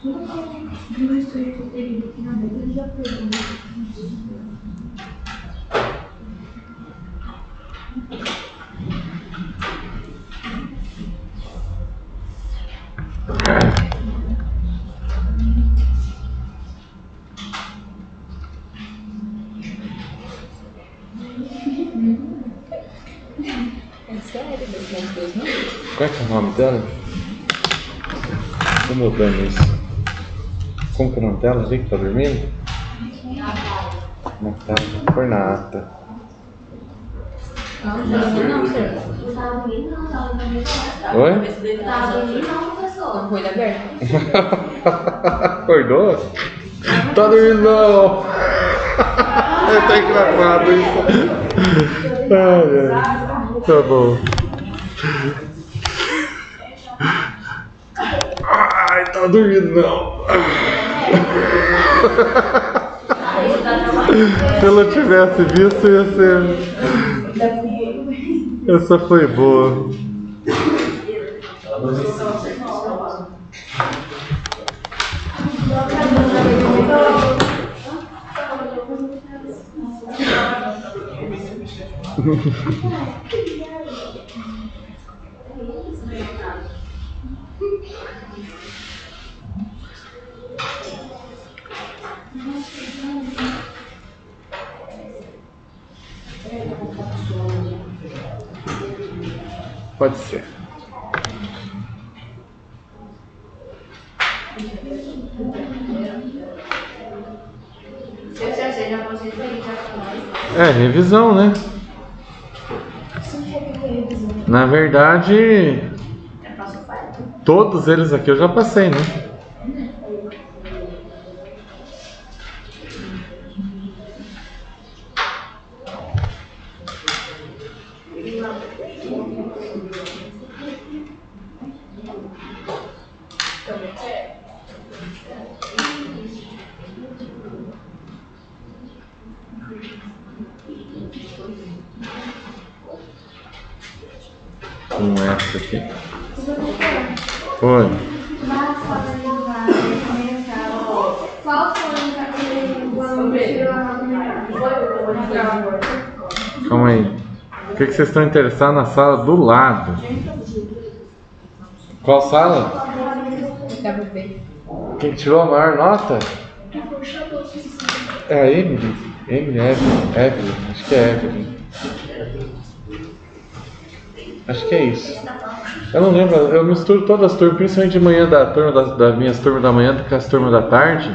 Tudo que eu estou aqui na mesa, ele já pegou. É sério, Deus, não? Qual é que é o nome dela? Tô mudando isso. Como que é o nome dela ali que tá dormindo? Natália Fornata. Não, não, senhor. Não estava dormindo, não, estava dormindo. Oi? Não estava dormindo, não, professor. Com o olho aberto. Acordou? Tá dormindo não! É tá engraçado isso. Ai, ai. Tá bom. Ai, tá dormindo não. Se eu tivesse visto, ia ser. Essa foi boa. Pode ser. É, revisão, né? Sim, revisão. Na verdade, todos eles aqui eu já passei, né? Com essa aqui. Oi. Qual foi quando tirou a Calma aí. O que vocês estão interessados na sala do lado? Qual sala? Quem tirou a maior nota? É a Emily. Evelyn. Acho que é Evelyn. Acho que é isso. Eu não lembro, eu misturo todas as turmas, principalmente de manhã da turma das minhas turmas da manhã com as turmas da tarde.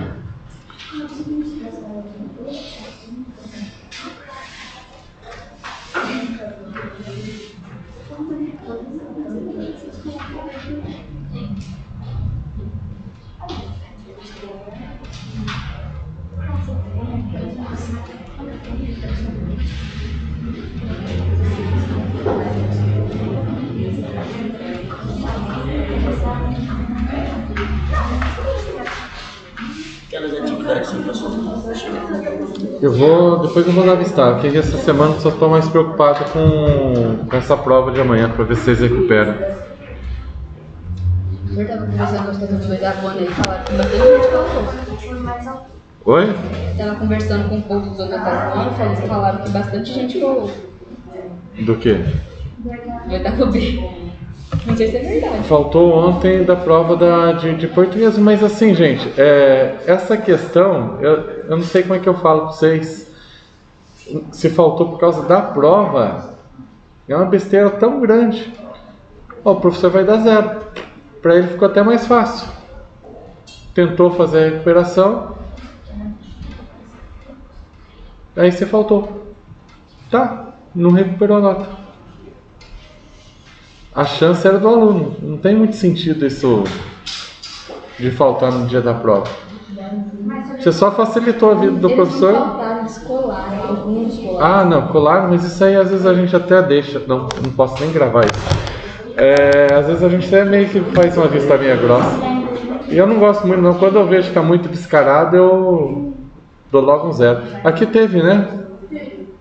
Depois eu vou dar vista, porque essa semana eu só estou mais preocupado com essa prova de amanhã, para ver se vocês recuperam. Eu estava conversando com os professores da Bona e falaram que bastante gente falou. Oi? Estava conversando com um pouco dos outros da Bona, falaram que bastante gente falou. Do quê? Vai dar pra ver. Não sei se é verdade. Faltou ontem da prova de português, mas assim, gente, essa questão, eu não sei como é que eu falo para vocês. Se faltou por causa da prova, é uma besteira tão grande. O professor vai dar 0. Para ele ficou até mais fácil. Tentou fazer a recuperação, aí você faltou. Tá, não recuperou a nota. A chance era do aluno. Não tem muito sentido isso de faltar no dia da prova. Você só facilitou a vida do professor. Eles faltaram, eles colaram, alguns colaram. Ah, não, colaram, mas isso aí às vezes a gente até deixa. Não posso nem gravar isso. Às vezes a gente até meio que faz uma vista meia grossa. E eu não gosto muito não. Quando eu vejo que tá muito descarado, eu dou logo um 0. Aqui teve, né?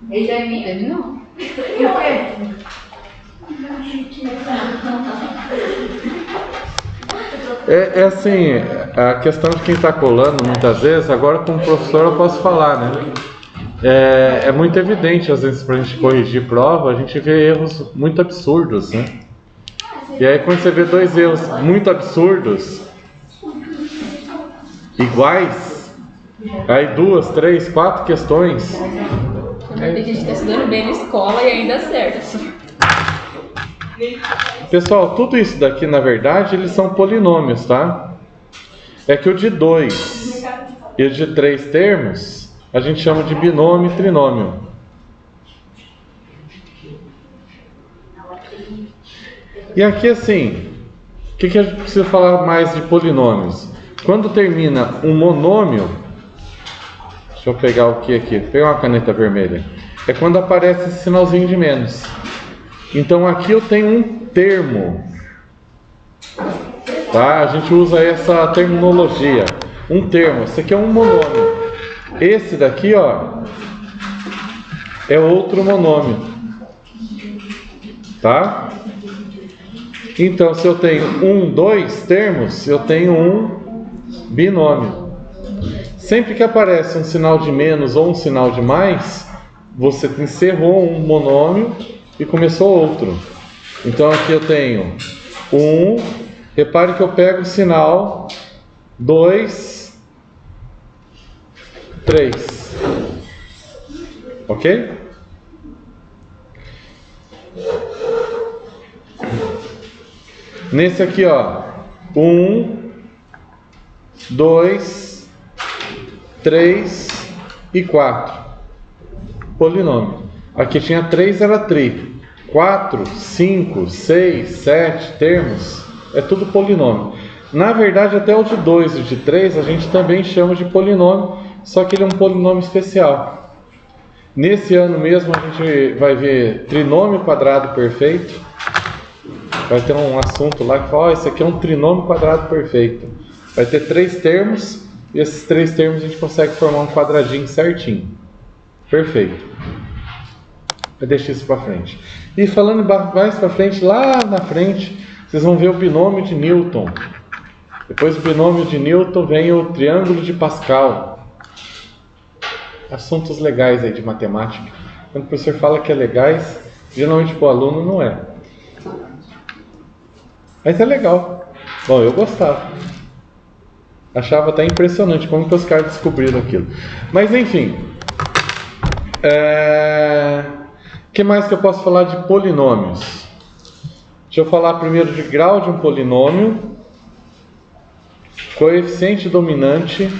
Teve não. É assim, a questão de quem está colando muitas vezes, agora como professor eu posso falar, né? É muito evidente, às vezes, para a gente corrigir prova, a gente vê erros muito absurdos, né? E aí quando você vê 2 erros muito absurdos, iguais, aí 2, 3, 4 questões. Tem gente que está estudando bem na escola e ainda acerta. Pessoal, tudo isso daqui, na verdade, eles são polinômios, tá? É que o de 2 e o de 3 termos, a gente chama de binômio e trinômio. E aqui, assim, o que a gente precisa falar mais de polinômios? Quando termina um monômio, deixa eu pegar o que aqui? Vou pegar uma caneta vermelha. É quando aparece esse sinalzinho de menos. Então aqui eu tenho um termo, tá? A gente usa essa terminologia. Um termo, esse aqui é um monômio. Esse daqui, ó, é outro monômio, tá? Então se eu tenho 2 termos, eu tenho um binômio. Sempre que aparece um sinal de menos ou um sinal de mais, você encerrou um monômio e começou outro. Então aqui eu tenho 1, repare que eu pego o sinal 2, 3, ok? Nesse aqui, ó, 1, 2, 3 e 4, polinômio. Aqui tinha 3, era tri. 4, 5, 6, 7 termos, é tudo polinômio. Na verdade, até o de 2 e o de 3 a gente também chama de polinômio, só que ele é um polinômio especial. Nesse ano mesmo a gente vai ver trinômio quadrado perfeito. Vai ter um assunto lá que fala, esse aqui é um trinômio quadrado perfeito. Vai ter 3 termos, e esses 3 termos a gente consegue formar um quadradinho certinho. Perfeito. Eu deixo isso para frente. E falando mais para frente, lá na frente, vocês vão ver o binômio de Newton. Depois do binômio de Newton vem o triângulo de Pascal. Assuntos legais aí de matemática. Quando o professor fala que é legais, geralmente para o aluno não é. Mas é legal. Bom, eu gostava. Achava até impressionante como que os caras descobriram aquilo. Mas enfim. O que mais que eu posso falar de polinômios? Deixa eu falar primeiro de grau de um polinômio, coeficiente dominante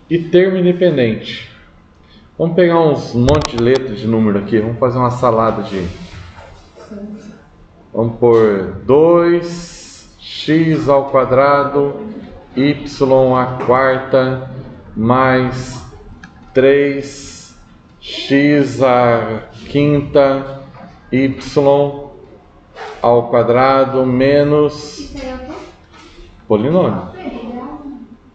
e termo independente. Vamos pegar um monte de letras de número aqui. Vamos fazer uma salada de... Vamos pôr 2x ao quadrado y à quarta mais 3x à quinta y ao quadrado menos polinômio.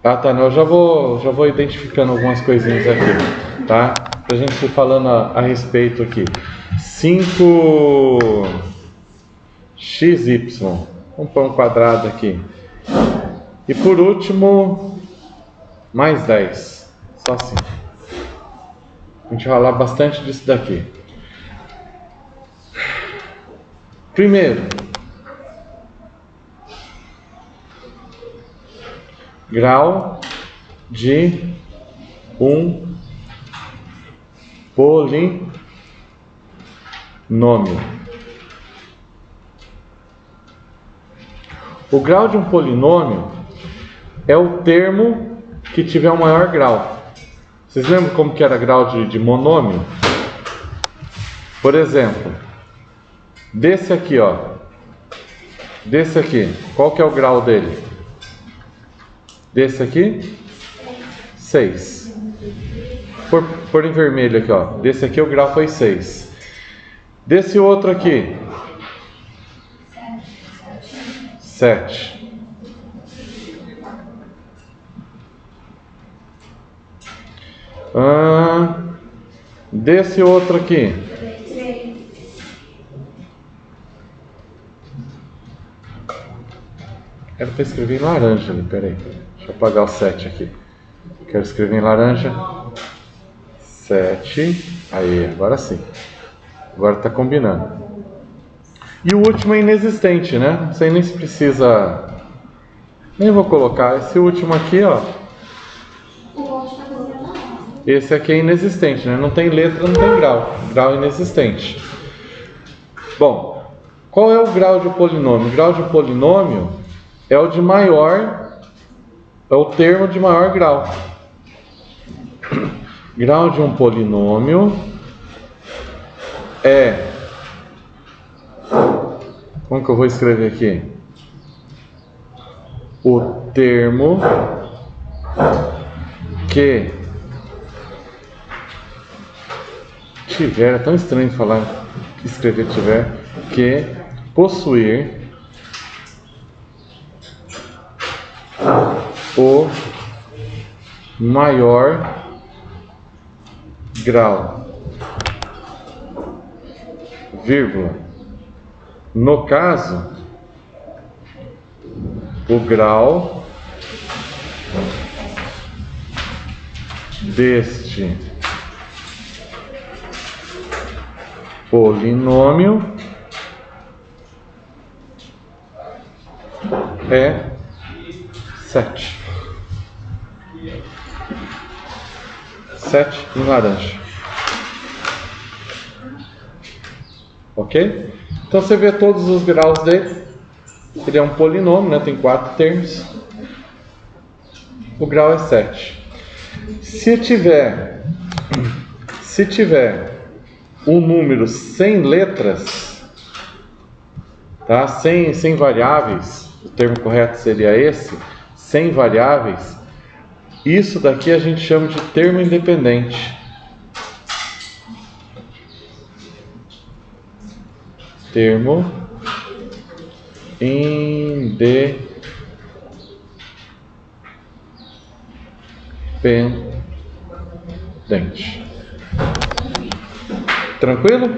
Ah, tá, não, eu já vou identificando algumas coisinhas aqui, tá? Pra gente ir falando a respeito aqui. 5xy. Vamos pôr um quadrado aqui. E por último, mais 10. Só assim. A gente vai falar bastante disso daqui. Primeiro, grau de um polinômio. O grau de um polinômio é o termo que tiver o maior grau. Vocês lembram como que era grau de monômio? Por exemplo, desse aqui, ó. Desse aqui, qual que é o grau dele? Desse aqui? 6. Por em vermelho aqui, ó. Desse aqui o grau foi 6. Desse outro aqui? 7. Desse outro aqui? 3. Era para escrever em laranja ali, peraí. Deixa eu apagar o 7 aqui. Quero escrever em laranja. 7. Aí, agora sim. Agora está combinando. E o último é inexistente, né? Não sei nem se precisa... Nem vou colocar. Esse último aqui, ó. Esse aqui é inexistente, né? Não tem letra, não tem grau. Grau inexistente. Bom, qual é o grau de um polinômio? O grau de um polinômio é o de maior... É o termo de maior grau. Grau de um polinômio é... Como que eu vou escrever aqui? O termo que tiver, é tão estranho falar, escrever tiver, que possuir o maior grau, vírgula. No caso, o grau deste polinômio é 7. 7 em laranja. Ok? Então você vê todos os graus dele. Ele é um polinômio, né? Tem 4 termos. O grau é 7. Se tiver um número sem letras, tá? Sem variáveis, o termo correto seria esse, sem variáveis, isso daqui a gente chama de termo independente. Termo independente. Tranquilo?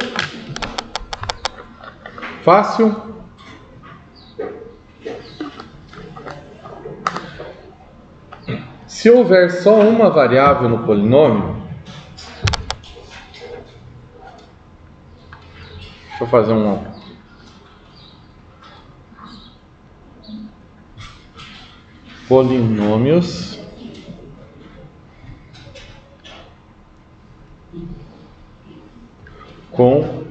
Fácil? Se houver só uma variável no polinômio, deixa eu fazer polinômios com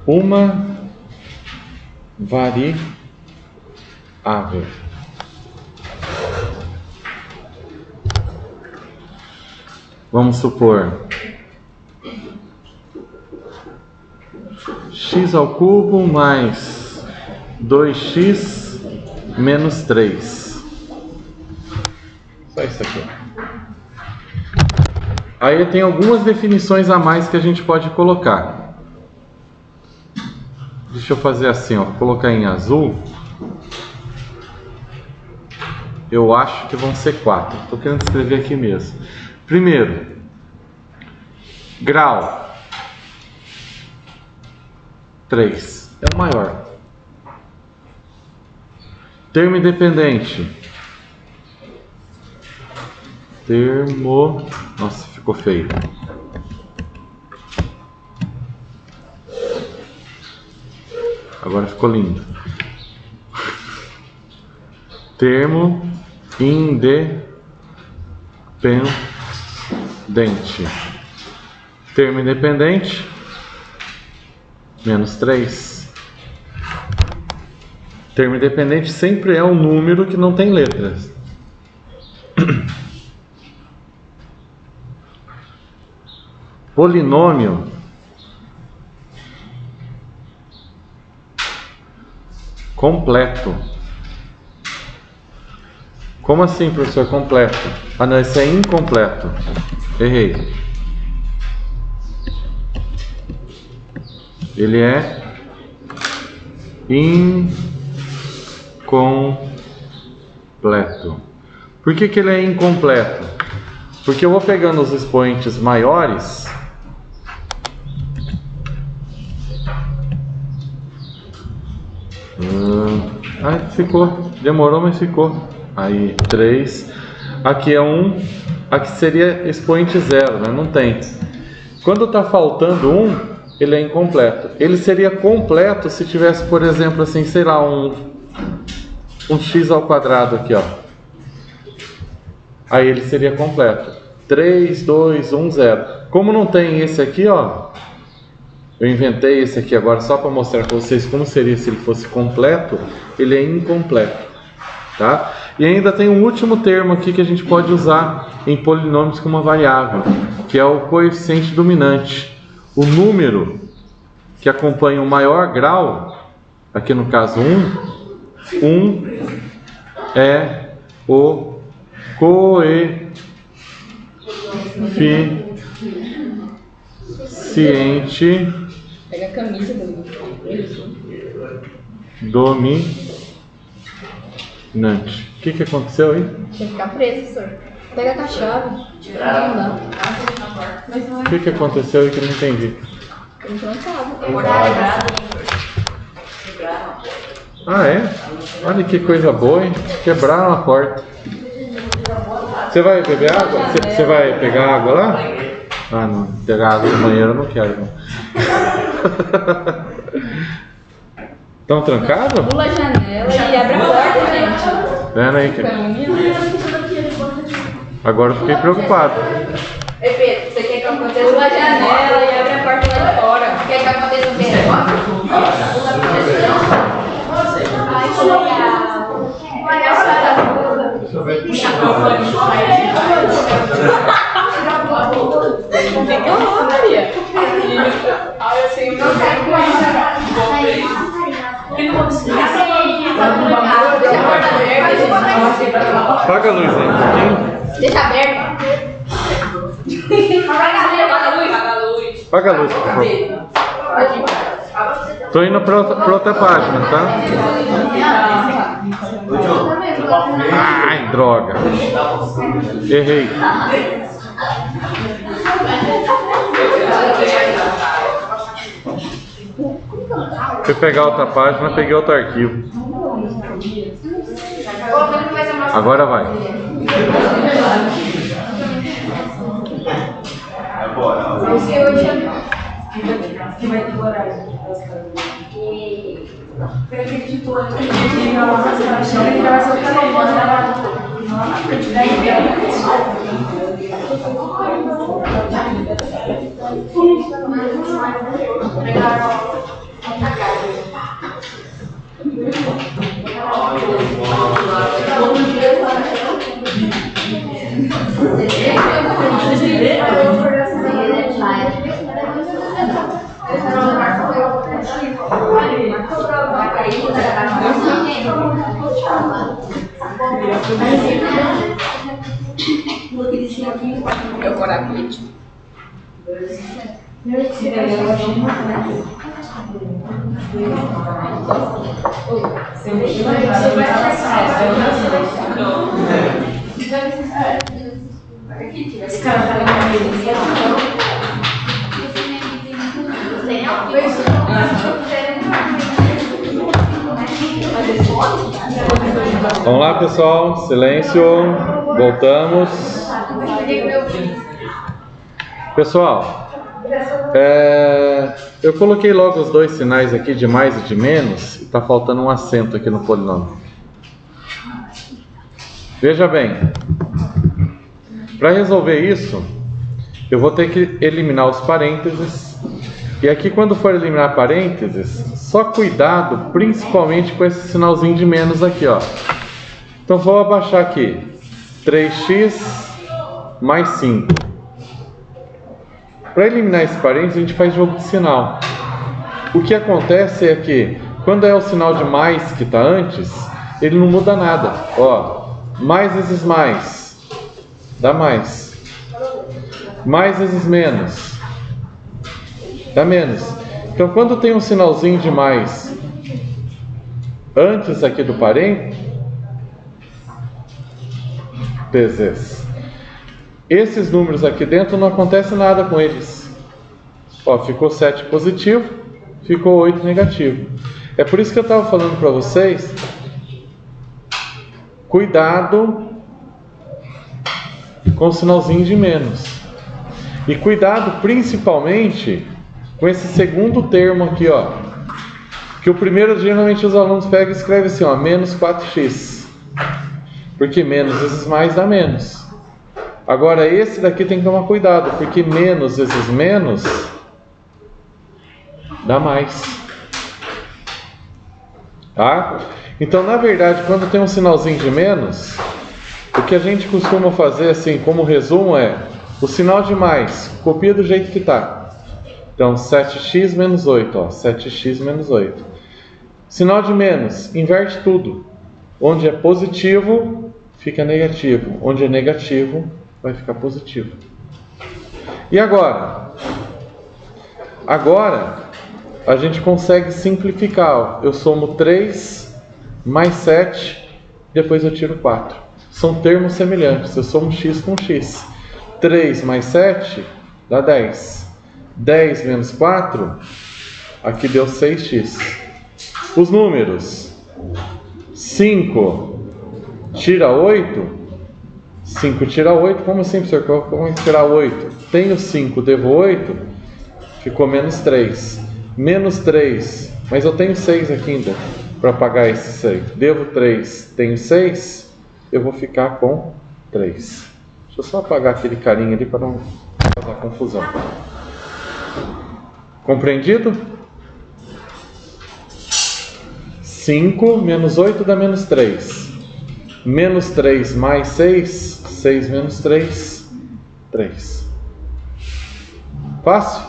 uma variável. Vamos supor x ao cubo mais 2x menos 3. Só isso aqui. Aí tem algumas definições a mais que a gente pode colocar. Deixa eu fazer assim, ó, vou colocar em azul. Eu acho que vão ser 4. Estou querendo escrever aqui mesmo. Primeiro, grau 3 é o maior. Termo independente. Nossa, ficou feio. Agora ficou lindo. Termo independente. Termo independente. Menos 3. Termo independente sempre é um número que não tem letras. Polinômio completo. Como assim, professor, completo? Ah, não, esse é incompleto. Errei. Ele é incompleto. Por que que ele é incompleto? Porque eu vou pegando os expoentes maiores ficou, demorou, mas ficou. Aí 3, aqui é 1, aqui seria expoente 0, né? Não tem. Quando está faltando 1, ele é incompleto. Ele seria completo se tivesse, por exemplo, assim, sei lá, um x ao quadrado aqui, ó. Aí ele seria completo. 3, 2, 1, 0. Como não tem esse aqui, ó, eu inventei esse aqui agora só para mostrar para vocês como seria se ele fosse completo. Ele é incompleto, tá? E ainda tem um último termo aqui que a gente pode usar em polinômios com uma variável, que é o coeficiente dominante. O número que acompanha o maior grau, aqui no caso 1 é o coeficiente Pega a camisa dominante. O que aconteceu aí? Tem que ficar preso, senhor. Pega com a chave. Não. O que aconteceu aí que eu não entendi? Ele não sabe. Ah, é? Olha que coisa boa, hein? Quebraram a porta. Você vai beber água? Você vai pegar água lá? Ah, não. Pegar água no banheiro eu não quero, não. Estão trancados? Pula a janela e abre a porta, gente. Vendo aí? Agora eu fiquei preocupado. Ei, Pedro, você quer que eu aconteça? Pula a janela e abre a porta lá de fora. Quer que aconteça o quê? Maria. Olha assim, Não sai com essa. Apaga a luz aí um pouquinho. Deixa aberto. Apaga a luz. Apaga a luz, por favor. Tô indo pra outra página, tá? Ai, droga. Errei. Fui pegar outra página, peguei outro arquivo. Agora vai. Meu coração. Esse cara tá Vamos lá, pessoal. Silêncio. Voltamos. Pessoal, eu coloquei logo os dois sinais aqui de mais e de menos. Está faltando um acento aqui no polinômio. Veja bem, para resolver isso, eu vou ter que eliminar os parênteses. E aqui, quando for eliminar parênteses, só cuidado principalmente com esse sinalzinho de menos aqui, ó. Então vou abaixar aqui 3x mais 5. Para eliminar esse parênteses, a gente faz jogo de sinal. O que acontece é que, quando é o sinal de mais que está antes, ele não muda nada. Ó, mais vezes mais dá mais. Mais vezes menos dá menos. Então, quando tem um sinalzinho de mais antes aqui do parênteses, esses números aqui dentro não acontece nada com eles. Ó, ficou 7 positivo, ficou 8 negativo. É por isso que eu estava falando para vocês, cuidado com o sinalzinho de menos. E cuidado principalmente com esse segundo termo aqui, ó. Que o primeiro, geralmente os alunos pegam e escrevem assim, ó, menos 4x. Porque menos vezes mais dá menos. Agora esse daqui tem que tomar cuidado, porque menos vezes menos dá mais. Tá? Então, na verdade, quando tem um sinalzinho de menos, o que a gente costuma fazer, assim, como resumo é, o sinal de mais, copia do jeito que está. Então, 7x menos 8, ó, 7x menos 8. Sinal de menos, inverte tudo. Onde é positivo, fica negativo. Onde é negativo, vai ficar positivo. E agora? Agora, a gente consegue simplificar. Ó. Eu somo 3 mais 7, depois eu tiro 4. São termos semelhantes. Eu somo x com x. 3 mais 7 dá 10. 10 menos 4, aqui deu 6x. Os números: 5 tira 8. 5 tira 8. Como assim, professor? Como é que tirar 8? Tenho 5, devo 8. Ficou menos 3. Menos 3. Mas eu tenho 6 aqui ainda para pagar esse 6. Devo 3. Tenho 6. Eu vou ficar com 3. Deixa eu só apagar aquele carinha ali para não causar confusão. Compreendido? 5 menos 8 dá menos 3. Menos 3 mais 6, 6 menos 3, 3. Fácil?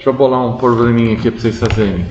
Deixa eu bolar um probleminha aqui para vocês fazerem.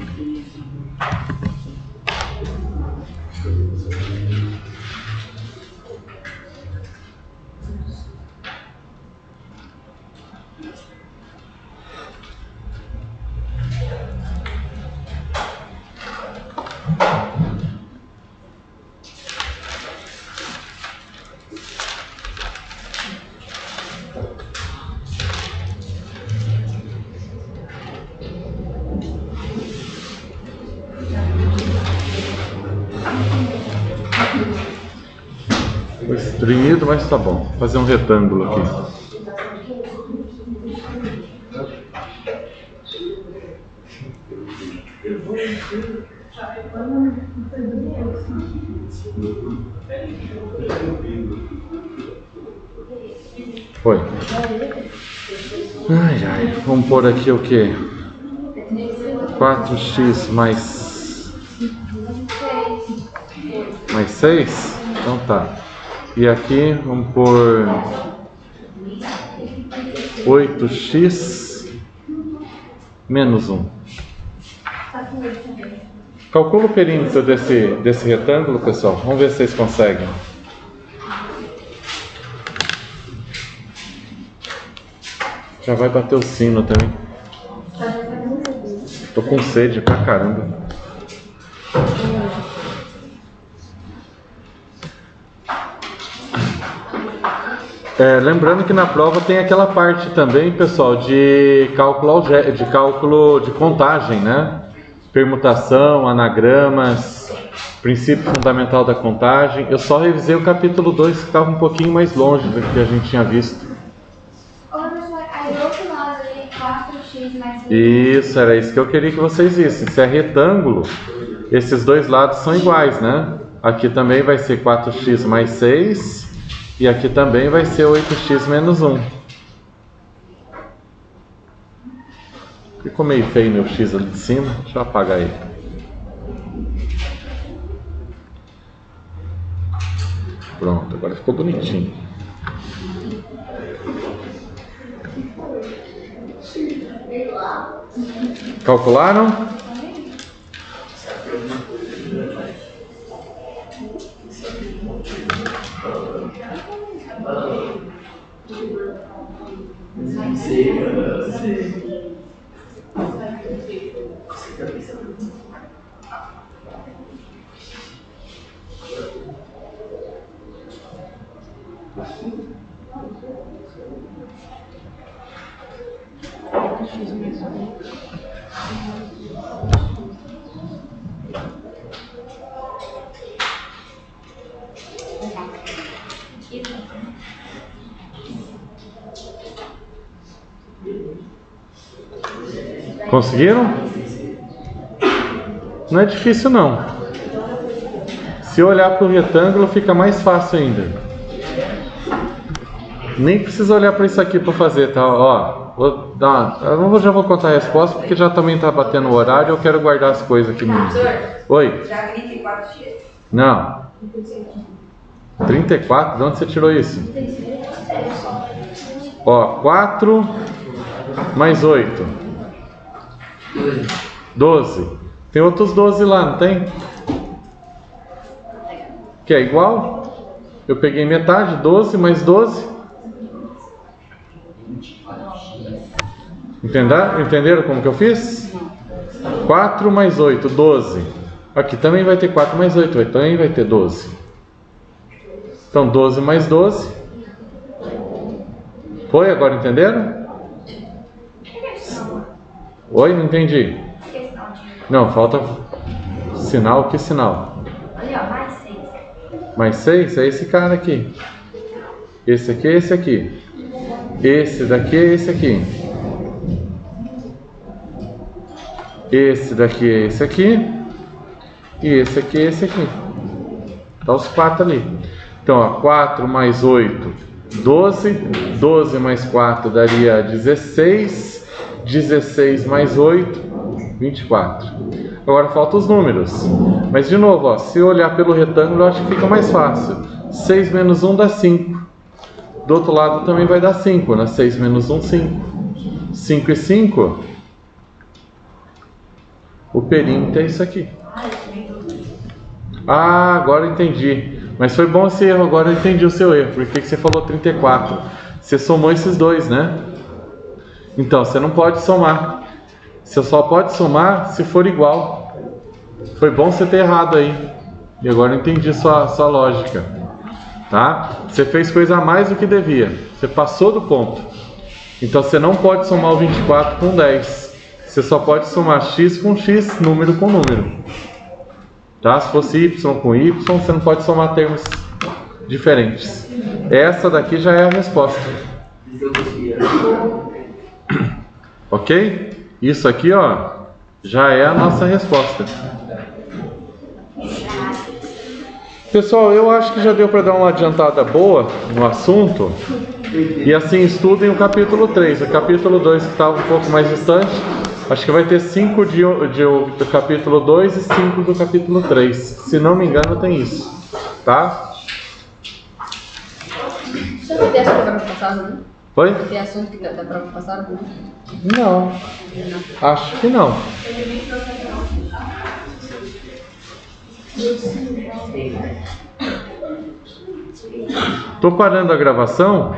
Foi estremedo, mas tá bom. Vou fazer um retângulo aqui. Foi. Ai, ai. Vamos pôr aqui o quê? 4x mais 6? Então tá. E aqui vamos pôr 8x menos 1. Calcula o perímetro desse retângulo, pessoal. Vamos ver se vocês conseguem. Já vai bater o sino também. Tô com sede pra caramba. Lembrando que na prova tem aquela parte também, pessoal, de cálculo de contagem, né? Permutação, anagramas, princípio fundamental da contagem. Eu só revisei o capítulo 2, que estava um pouquinho mais longe do que a gente tinha visto. Aí do outro lado ali, 4x mais 6. Isso, era isso que eu queria que vocês vissem. Se é retângulo, esses dois lados são iguais, né? Aqui também vai ser 4x mais 6 e aqui também vai ser 8x menos 1. Ficou meio feio meu x ali de cima, deixa eu apagar ele. Pronto, agora ficou bonitinho. Calcularam? Conseguiram? Não é difícil não. Se olhar para o retângulo fica mais fácil ainda. Nem precisa olhar para isso aqui para fazer, tá? Ó, já vou contar a resposta porque já também está batendo o horário. Eu quero guardar as coisas aqui mesmo. Oi? Já 34x? Não. 34? De onde você tirou isso? Ó, 4 mais 8. 12. Tem outros 12 lá, não tem? Que é igual? Eu peguei metade, 12 mais 12. Entenderam como que eu fiz? 4 mais 8, 12. Aqui também vai ter 4 mais 8, também vai ter 12. Então 12 mais 12. Foi? Agora entenderam? Oi, não entendi. Não, falta sinal. Que sinal? Ali, ó, mais 6. Mais 6 é esse cara aqui. Esse aqui é esse aqui. Esse daqui é esse aqui. Esse daqui é esse aqui. E esse aqui é esse aqui. Tá os 4 ali. Então, ó, 4 mais 8, 12. 12 mais 4 daria 16. 16 mais 8, 24. Agora faltam os números. Mas de novo, ó, se olhar pelo retângulo, eu acho que fica mais fácil. 6 menos 1 dá 5. Do outro lado também vai dar 5, né? 6 menos 1, 5. 5 e 5, O perímetro é isso aqui. Ah, agora eu entendi. Mas foi bom esse erro, agora eu entendi o seu erro. Por que você falou 34? Você somou esses dois, né? Então, você não pode somar. Você só pode somar se for igual. Foi bom você ter errado aí. E agora eu entendi sua lógica. Tá? Você fez coisa a mais do que devia. Você passou do ponto. Então, você não pode somar o 24 com 10. Você só pode somar x com x, número com número. Tá? Se fosse y com y, você não pode somar termos diferentes. Essa daqui já é a resposta. Ok? Isso aqui, ó, já é a nossa resposta. Pessoal, eu acho que já deu para dar uma adiantada boa no assunto. E assim, estudem o capítulo 3. O capítulo 2, que estava um pouco mais distante, acho que vai ter 5 do capítulo 2 e 5 do capítulo 3. Se não me engano, tem isso. Tá? Você vai ter assunto da prova passada, né? Oi? Vai ter assunto que da prova passada, né? Não. Acho que não. Tô parando a gravação